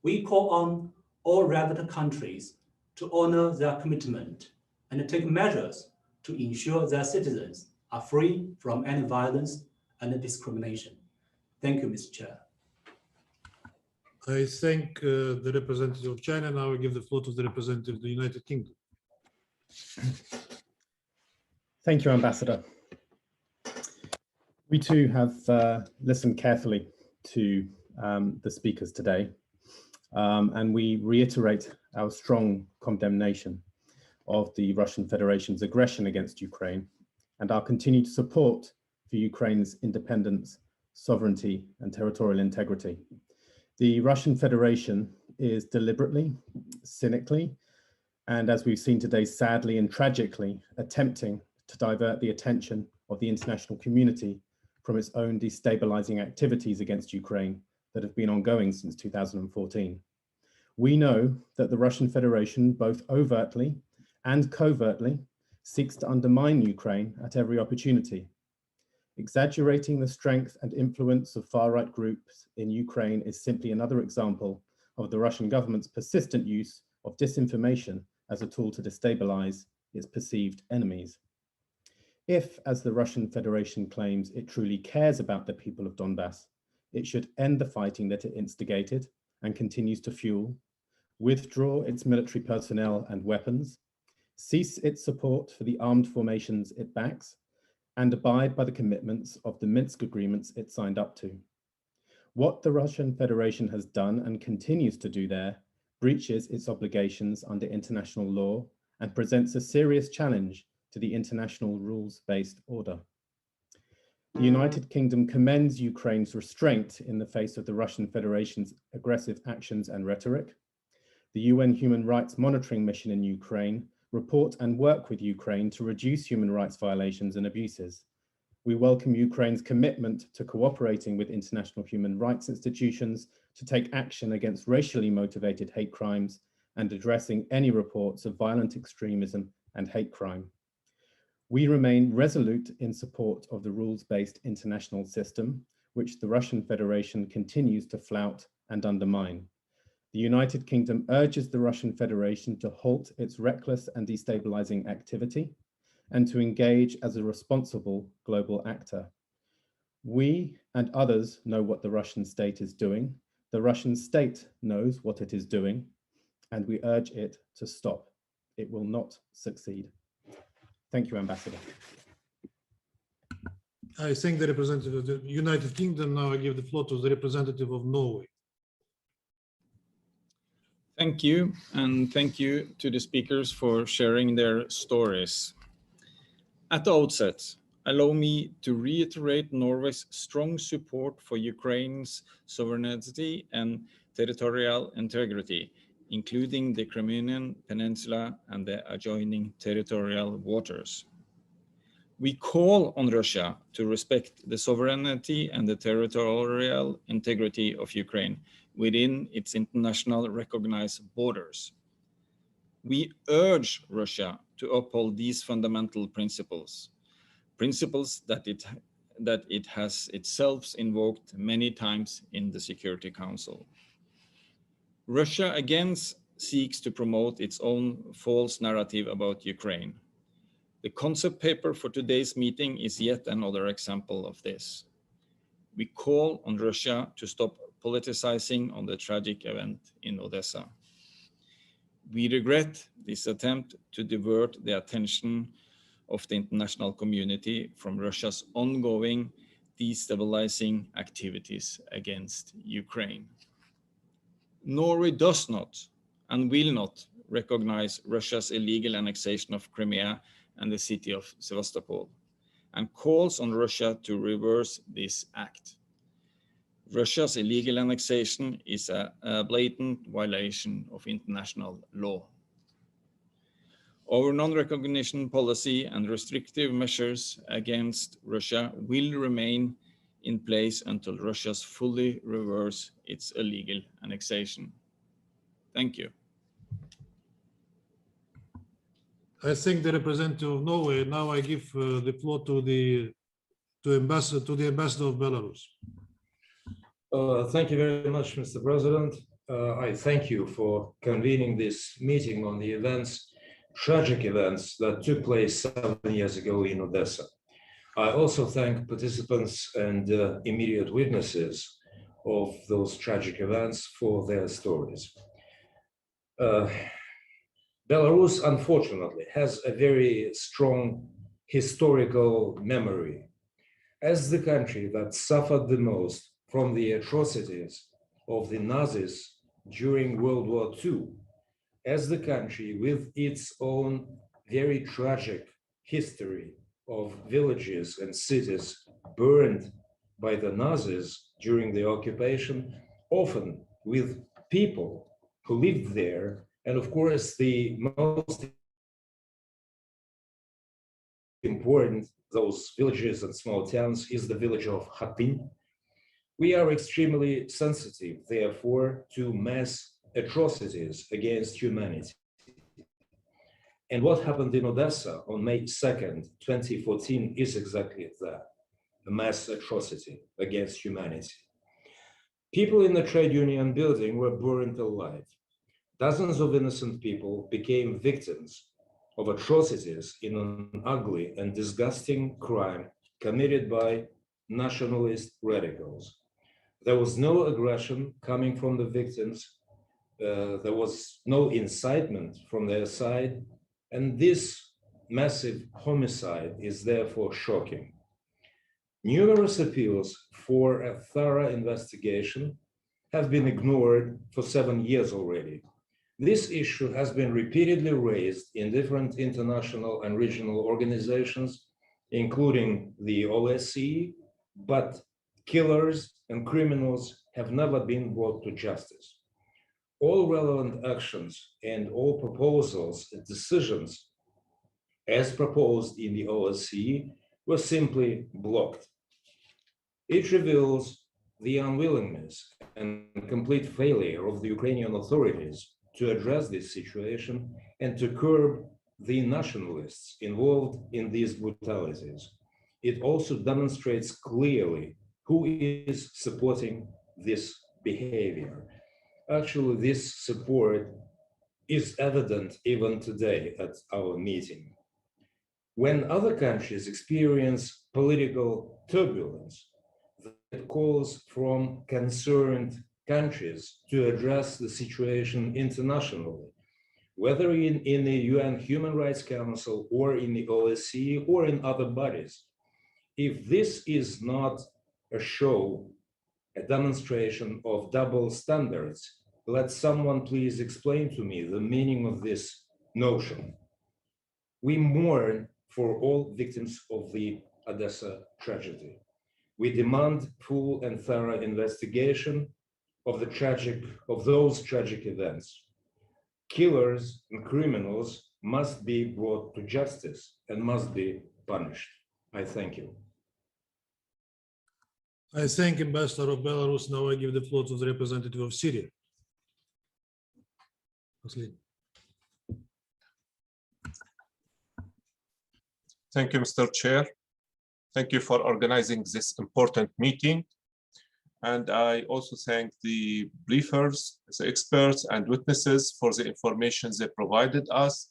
We call on all relevant countries to honor their commitment and take measures to ensure their citizens are free from any violence and discrimination. Thank you, Mr. Chair. I thank the representative of China. Now I give the floor to the representative of the United Kingdom. Thank you, Ambassador. We too have listened carefully to the speakers today, and we reiterate our strong condemnation of the Russian Federation's aggression against Ukraine and our continued support for Ukraine's independence, sovereignty, and territorial integrity. The Russian Federation is deliberately, cynically, and as we've seen today, sadly and tragically, attempting to divert the attention of the international community from its own destabilizing activities against Ukraine that have been ongoing since 2014. We know that the Russian Federation, both overtly and covertly, seeks to undermine Ukraine at every opportunity. Exaggerating the strength and influence of far-right groups in Ukraine is simply another example of the Russian government's persistent use of disinformation as a tool to destabilize its perceived enemies. If, as the Russian Federation claims, it truly cares about the people of Donbass, it should end the fighting that it instigated and continues to fuel, withdraw its military personnel and weapons, cease its support for the armed formations it backs, and abide by the commitments of the Minsk agreements it signed up to. What the Russian Federation has done and continues to do there breaches its obligations under international law and presents a serious challenge to the international rules-based order. The United Kingdom commends Ukraine's restraint in the face of the Russian Federation's aggressive actions and rhetoric. The UN Human Rights Monitoring Mission in Ukraine report and work with Ukraine to reduce human rights violations and abuses. We welcome Ukraine's commitment to cooperating with international human rights institutions to take action against racially motivated hate crimes and addressing any reports of violent extremism and hate crime. We remain resolute in support of the rules-based international system, which the Russian Federation continues to flout and undermine. The United Kingdom urges the Russian Federation to halt its reckless and destabilizing activity and to engage as a responsible global actor. We and others know what the Russian state is doing. The Russian state knows what it is doing, and we urge it to stop. It will not succeed. Thank you, Ambassador. I thank the representative of the United Kingdom. Now I give the floor to the representative of Norway. Thank you, and thank you to the speakers for sharing their stories. At the outset, allow me to reiterate Norway's strong support for Ukraine's sovereignty and territorial integrity, including the Crimean Peninsula and the adjoining territorial waters. We call on Russia to respect the sovereignty and the territorial integrity of Ukraine within its international recognized borders. We urge Russia to uphold these fundamental principles, principles that it has itself invoked many times in the Security Council. Russia again seeks to promote its own false narrative about Ukraine. The concept paper for today's meeting is yet another example of this. We call on Russia to stop politicizing on the tragic event in Odessa. We regret this attempt to divert the attention of the international community from Russia's ongoing destabilizing activities against Ukraine. Norway does not and will not recognize Russia's illegal annexation of Crimea and the city of Sevastopol, and calls on Russia to reverse this act. Russia's illegal annexation is a blatant violation of international law. Our non-recognition policy and restrictive measures against Russia will remain in place until Russia fully reverses its illegal annexation. Thank you. I thank the representative of Norway. Now I give the floor to the ambassador of Belarus. Thank you very much, Mr. President. I thank you for convening this meeting on the tragic events that took place 7 years ago in Odessa. I also thank participants and immediate witnesses of those tragic events for their stories. Belarus, unfortunately, has a very strong historical memory. As the country that suffered the most from the atrocities of the Nazis during World War II, as the country with its own very tragic history of villages and cities burned by the Nazis during the occupation, often with people who lived there. And of course, the most important, those villages and small towns, is the village of Khatyn. We are extremely sensitive, therefore, to mass atrocities against humanity. And what happened in Odessa on May 2nd, 2014 is exactly that, a mass atrocity against humanity. People in the trade union building were burned alive. Dozens of innocent people became victims of atrocities in an ugly and disgusting crime committed by nationalist radicals. There was no aggression coming from the victims. There was no incitement from their side. And this massive homicide is therefore shocking. Numerous appeals for a thorough investigation have been ignored for 7 years already. This issue has been repeatedly raised in different international and regional organizations, including the OSCE, but killers and criminals have never been brought to justice. All relevant actions and all proposals and decisions as proposed in the OSCE were simply blocked. It reveals the unwillingness and complete failure of the Ukrainian authorities to address this situation and to curb the nationalists involved in these brutalities. It also demonstrates clearly who is supporting this behavior. Actually, this support is evident even today at our meeting. When other countries experience political turbulence, that calls from concerned countries to address the situation internationally, whether in the UN Human Rights Council or in the OSCE or in other bodies. If this is not a show, a demonstration of double standards, let someone please explain to me the meaning of this notion. We mourn for all victims of the Odessa tragedy. We demand full and thorough investigation of those tragic events. Killers and criminals must be brought to justice and must be punished. I thank you. I thank Ambassador of Belarus. Now I give the floor to the representative of Syria. Thank you, Mr. Chair. Thank you for organizing this important meeting. And I also thank the briefers, the experts and witnesses for the information they provided us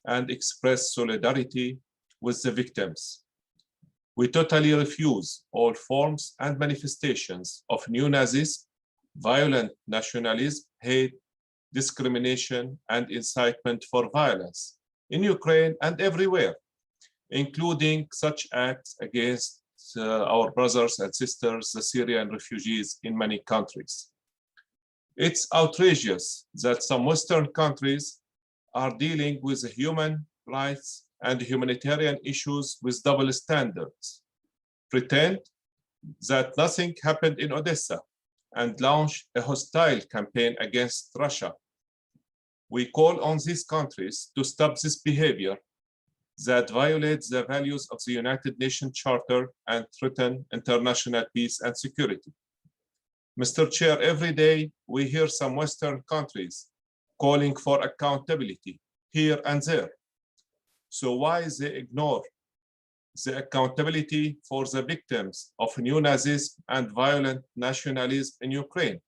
and express solidarity with the victims. We totally refuse all forms and manifestations of neo-nazism, violent nationalism, hate, discrimination, and incitement for violence in Ukraine and everywhere, including such acts against our brothers and sisters, the Syrian refugees in many countries. It's outrageous that some Western countries are dealing with human rights and humanitarian issues with double standards, pretend that nothing happened in Odessa, and launch a hostile campaign against Russia. We call on these countries to stop this behavior that violates the values of the United Nations Charter and threaten international peace and security. Mr. Chair, every day we hear some Western countries calling for accountability here and there. So why they ignore the accountability for the victims of neo-Nazism and violent nationalism in Ukraine?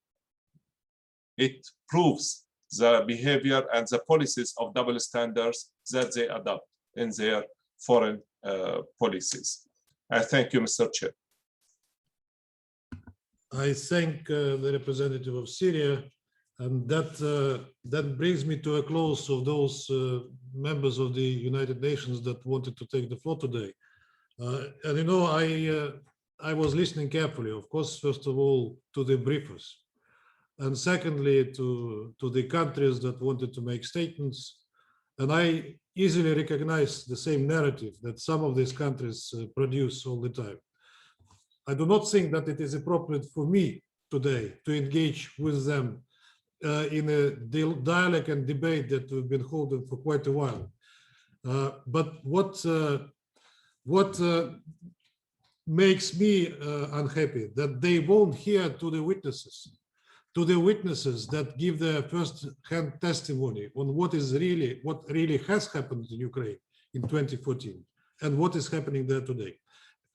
It proves the behavior and the policies of double standards that they adopt in their foreign policies. I thank you, Mr. Chair. I thank the representative of Syria, and that brings me to a close of those members of the United Nations that wanted to take the floor today. And you know, I was listening carefully, of course, first of all, to the briefers, and secondly, to the countries that wanted to make statements. And I easily recognize the same narrative that some of these countries produce all the time. I do not think that it is appropriate for me today to engage with them in a dialogue and debate that we've been holding for quite a while. But what makes me unhappy that they won't hear to the witnesses that give their first-hand testimony on what really has happened in Ukraine in 2014 and what is happening there today.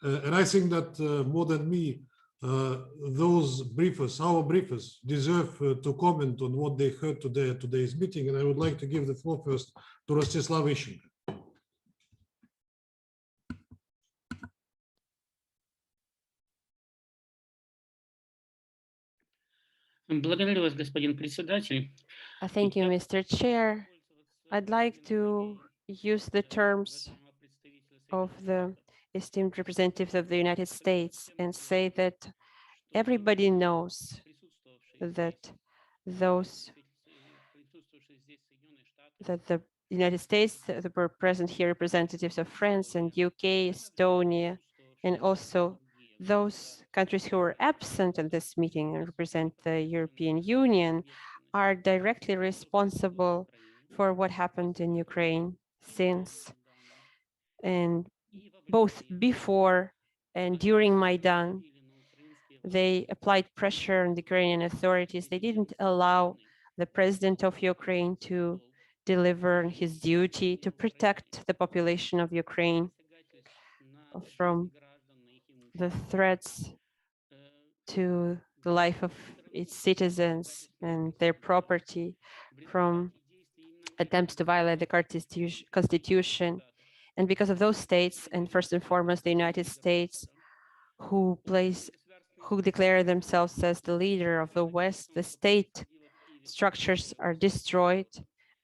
And I think that more than me, those briefers, our briefers, deserve to comment on what they heard today at today's meeting. And I would like to give the floor first to Rostislav Ishchenko. Благодарю вас, господин председатель. Thank you, Mr. Chair. I'd like to use the terms of the esteemed representatives of the United States and say that everybody knows that the United States that were present here, representatives of France and UK, Estonia, and also those countries who were absent at this meeting and represent the European Union are directly responsible for what happened in Ukraine since and both before and during Maidan. They applied pressure on the Ukrainian authorities. They didn't allow the president of Ukraine to deliver his duty to protect the population of Ukraine from the threats to the life of its citizens and their property, from attempts to violate the Constitution. And because of those states, and first and foremost, the United States, who plays who declare themselves as the leader of the West. The state structures are destroyed.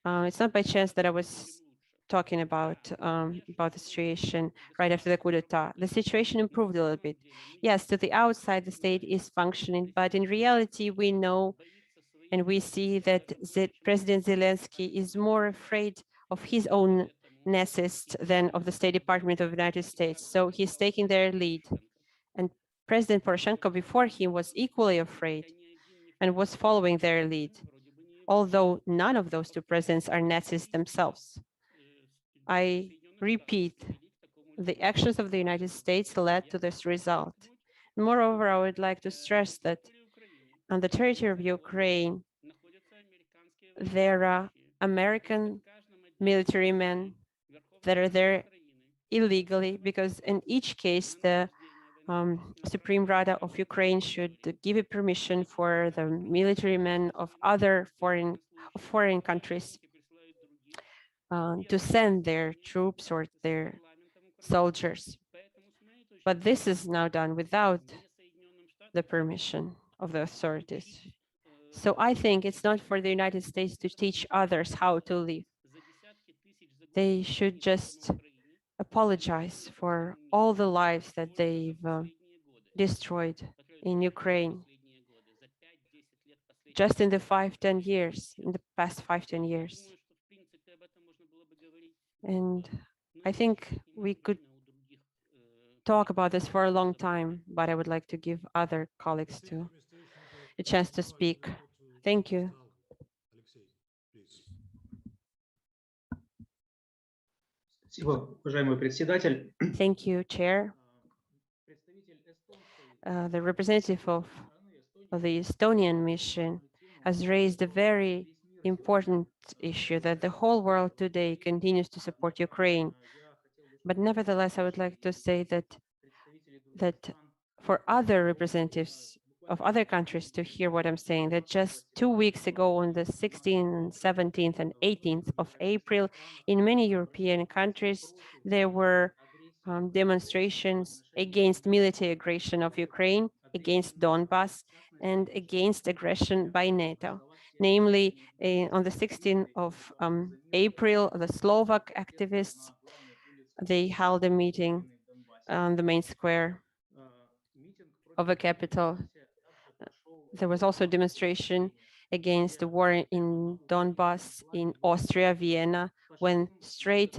It's not by chance that I was talking about the situation right after the coup d'etat. The situation improved a little bit. Yes, to the outside, the state is functioning, but in reality, we know and we see that President Zelensky is more afraid of his own nest than of the State Department of the United States. So he's taking their lead. And President Poroshenko before him was equally afraid and was following their lead, although none of those two presidents are Nazis themselves. I repeat, the actions of the United States led to this result. Moreover, I would like to stress that on the territory of Ukraine, there are American military men that are there illegally, because in each case, the Supreme Rada of Ukraine should give a permission for the military men of other foreign countries to send their troops or their soldiers. But this is now done without the permission of the authorities. So I think it's not for the United States to teach others how to live. They should just apologize for all the lives that they've destroyed in Ukraine just in the 5-10 years, in the past 5-10 years. And I think we could talk about this for a long time, but I would like to give other colleagues a chance to speak. Thank you. Thank you, Chair. The representative of the Estonian mission has raised a very important issue that the whole world today continues to support Ukraine. But nevertheless, I would like to say that for other representatives of other countries to hear what I'm saying, that just 2 weeks ago on the 16th, 17th, and 18th of April, in many European countries, there were demonstrations against military aggression of Ukraine, against Donbass, and against aggression by NATO. Namely, on the 16th of April, the Slovak activists, they held a meeting on the main square of a capital. There was also a demonstration against the war in Donbass in Austria, Vienna, when straight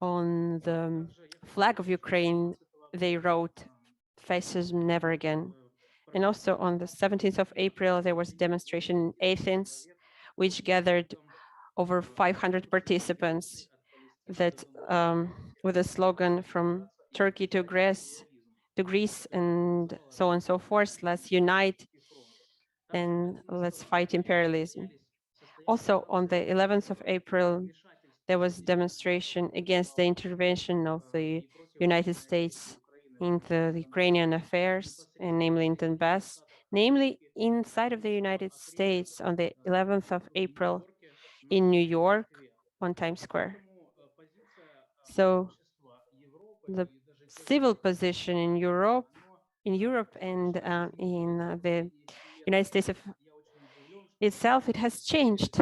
on the flag of Ukraine, they wrote, "Fascism never again." And also on the 17th of April, there was a demonstration in Athens, which gathered over 500 participants that with a slogan from Turkey to Greece, and so on and so forth. Let's unite and let's fight imperialism. Also on the 11th of April, there was a demonstration against the intervention of the United States into the Ukrainian affairs, and namely in Donbass, namely inside of the United States on the 11th of April in New York on Times Square. So the civil position in Europe and in the United States itself, it has changed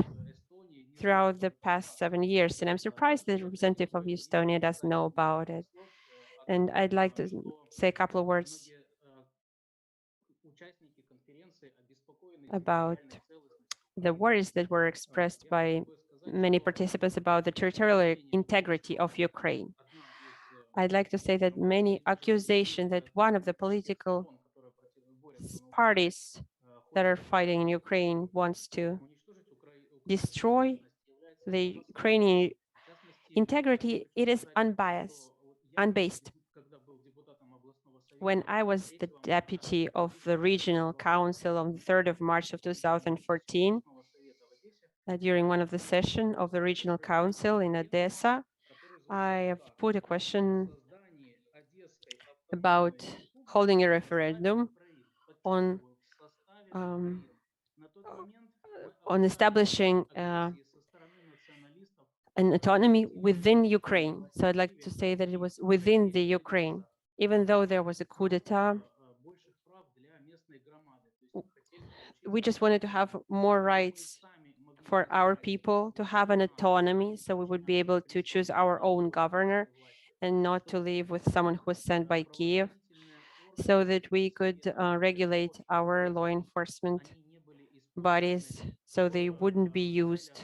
throughout the past 7 years. And I'm surprised the representative of Estonia doesn't know about it. And I'd like to say a couple of words about the worries that were expressed by many participants about the territorial integrity of Ukraine. I'd like to say that many accusations that one of the political parties that are fighting in Ukraine wants to destroy the Ukrainian integrity, it is unbiased, unbased. When I was the deputy of the regional council on the 3rd of March of 2014, during one of the sessions of the regional council in Odessa, I have put a question about holding a referendum on establishing an autonomy within Ukraine. So I'd like to say that it was within the Ukraine. Even though there was a coup d'etat, we just wanted to have more rights for our people, to have an autonomy, so we would be able to choose our own governor and not to live with someone who was sent by Kiev, so that we could regulate our law enforcement bodies so they wouldn't be used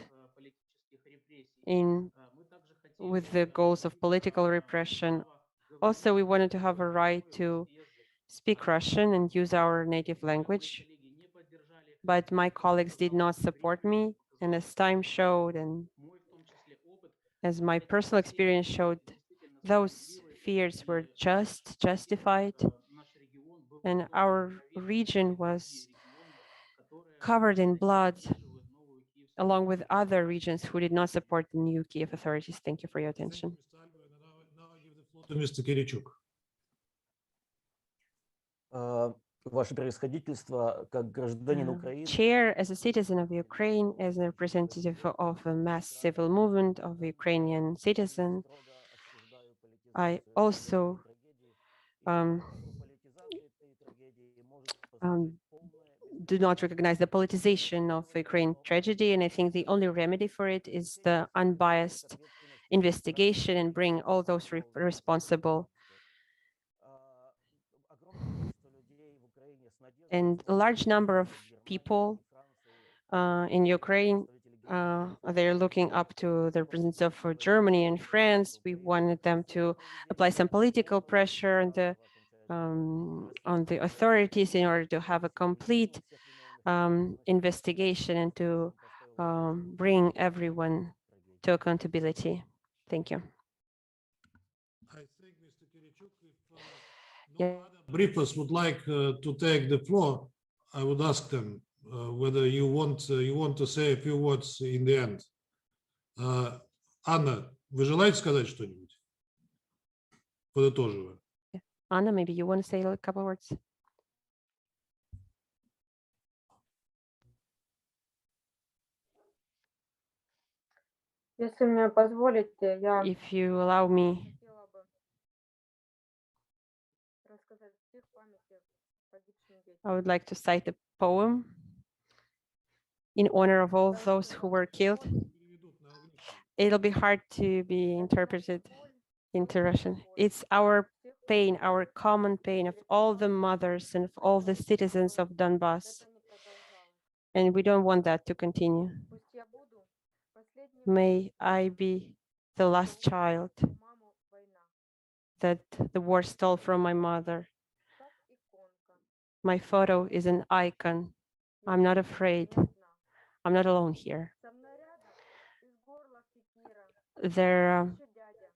in with the goals of political repression. Also, we wanted to have a right to speak Russian and use our native language, but my colleagues did not support me, and as time showed and as my personal experience showed, those fears were justified, and our region was covered in blood, along with other regions who did not support the new Kiev authorities. Thank you for your attention. To Mr. Kirichuk. Ваше превосходительство, как гражданин Украины. Chair, as a citizen of Ukraine, as a representative of a mass civil movement of Ukrainian citizens, I also do not recognize the politicization of Ukraine tragedy, and I think the only remedy for it is the unbiased investigation and bring all those responsible. And a large number of people in Ukraine, they're looking up to the representatives of Germany and France. We wanted them to apply some political pressure on the authorities in order to have a complete investigation and to bring everyone to accountability. Thank you. I think, Mr. Kirichuk, if no other briefers would like to take the floor, I would ask them whether you want to say a few words in the end. Anna, вы желаете сказать что-нибудь? Подытоживая. Anna, maybe you want to say a couple words? Если мне позволите, я If you allow me, хотела бы рассказать стих памяти погибшим детям. I would like to cite a poem in honor of all those who were killed. It'll be hard to be interpreted into Russian. It's our pain, our common pain of all the mothers and of all the citizens of Donbass. And we don't want that to continue. Пусть я буду последним May I be the last child маму война, that the war stole from my mother. как иконка. My photo is an icon. I'm not afraid. I'm not alone here. Со мной рядом из горла секира, There are еще дядя,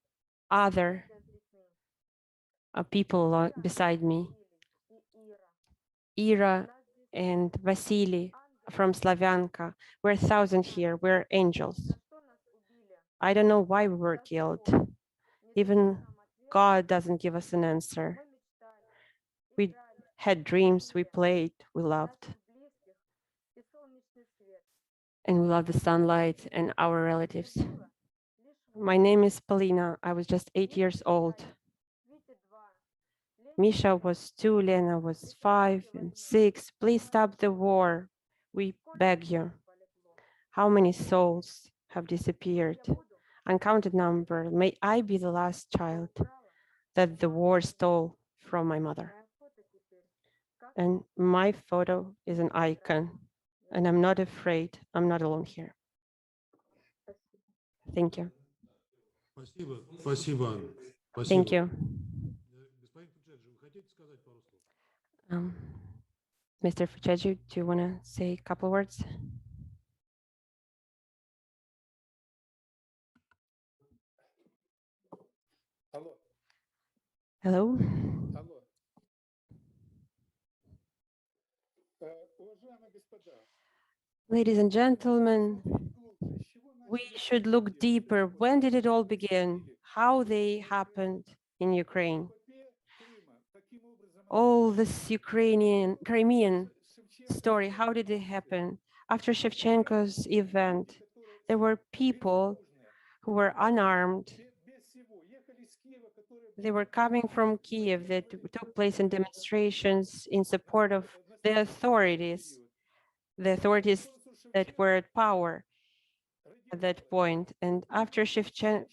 other с детьми, people beside me. Василий и Ира. Ira and Vasily from Slavyanka. We're 1,000 here. We're angels. За что нас убили? I don't know why we were killed. Even God doesn't give us an answer. Мы мечтали, We играли, had dreams, we played, we loved, наших близких и солнечный свет. and we loved the sunlight and our relatives. Было лишь My name is Polina. I was just 8 years old. Вите 2. Misha was 2, Lena was 5 and 6. Please stop the war. We beg you. How many souls have disappeared? Uncounted number. May I be the last child that the war stole from my mother. And my photo is an icon. And I'm not afraid. I'm not alone here. Thank you. Спасибо, спасибо, Анна. Спасибо. Thank you. Господин Фучаджи, вы хотите сказать пару слов? Mr. Fucheju, do you want to say a couple words? Алло, Hello. алло. Уважаемые господа, Ladies and gentlemen, we should look deeper. When did it all begin? How they happened in Ukraine? All this Crimean story, how did it happen? After Shevchenko's event, there were people who were unarmed. They were coming from Kiev that took place in demonstrations in support of the authorities. the authorities that were at power at that point. And after Shevchenko,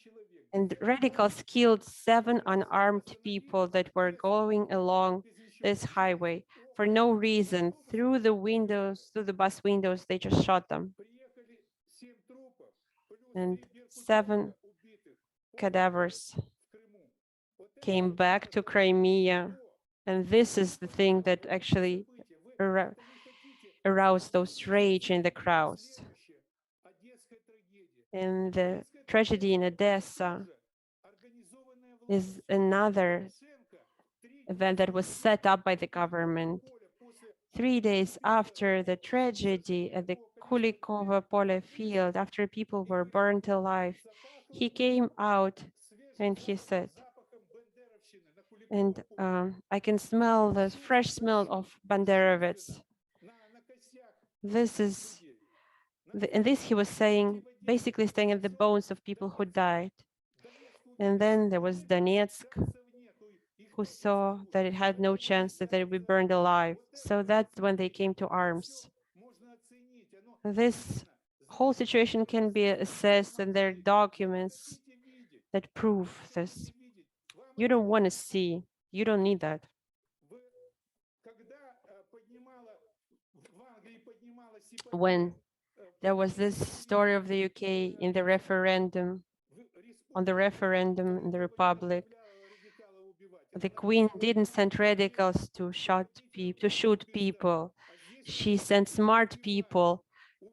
and radicals killed 7 unarmed people that were going along this highway for no reason. Through the windows, through the bus windows, they just shot them. And 7 cadavers came back to Crimea. And this is the thing that actually aroused those rage in the crowds. And the tragedy in Odessa is another event that was set up by the government. 3 days after the tragedy at the Kulikovo Pole field, after people were burnt alive, he came out and he said, and I can smell the fresh smell of Banderovets. This is, and this he was saying, basically staying at the bones of people who died. And then there was Donetsk, who saw that it had no chance that they would be burned alive. So that's when they came to arms. This whole situation can be assessed, and there are documents that prove this. You don't want to see, you don't need that. When there was this story of the UK in the referendum, on the referendum in the Republic, the Queen didn't send radicals to shoot people. She sent smart people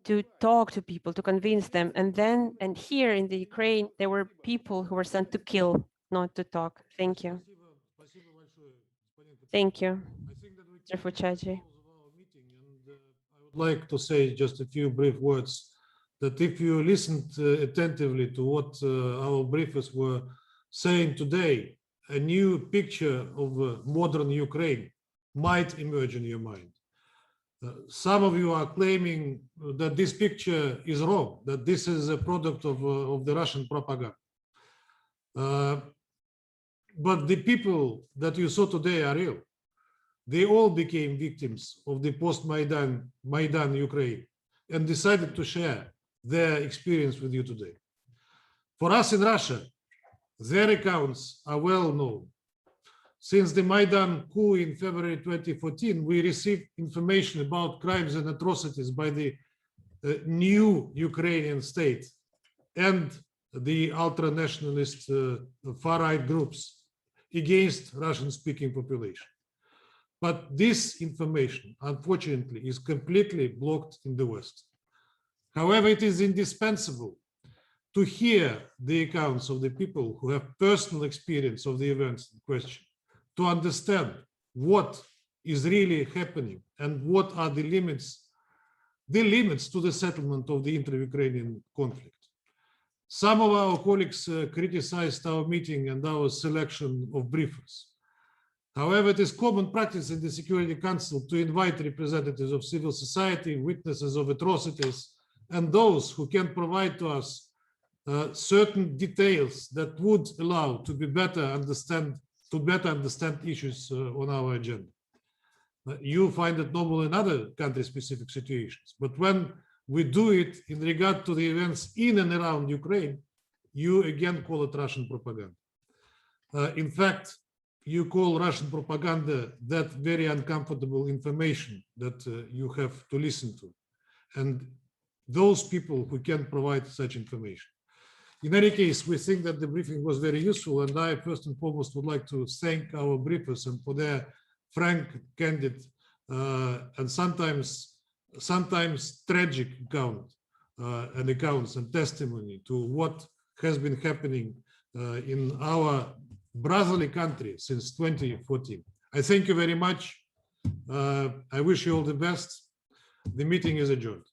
to talk to people, to convince them. And here in the Ukraine, there were people who were sent to kill, not to talk. Thank you. Thank you, Mr. Fuchaji. Like to say just a few brief words, that if you listened attentively to what our briefers were saying today, a new picture of modern Ukraine might emerge in your mind. Some of you are claiming that this picture is wrong, that this is a product of the Russian propaganda. But the people that you saw today are real. They all became victims of the post-Maidan Ukraine and decided to share their experience with you today. For us in Russia, their accounts are well known. Since the Maidan coup in February 2014, we received information about crimes and atrocities by the new Ukrainian state and the ultra-nationalist far-right groups against Russian-speaking population. But this information, unfortunately, is completely blocked in the West. However, it is indispensable to hear the accounts of the people who have personal experience of the events in question, to understand what is really happening and what are the limits to the settlement of the inter-Ukrainian conflict. Some of our colleagues criticized our meeting and our selection of briefers. However, it is common practice in the Security Council to invite representatives of civil society, witnesses of atrocities, and those who can provide to us certain details that would allow to better understand issues on our agenda. You find it normal in other country-specific situations, but when we do it in regard to the events in and around Ukraine, you again call it Russian propaganda. In fact, you call Russian propaganda that very uncomfortable information that you have to listen to, and those people who can provide such information. In any case, we think that the briefing was very useful, and I first and foremost would like to thank our briefers and for their frank, candid, and sometimes tragic accounts and testimony to what has been happening in our brotherly country since 2014. I thank you very much. I wish you all the best. The meeting is adjourned.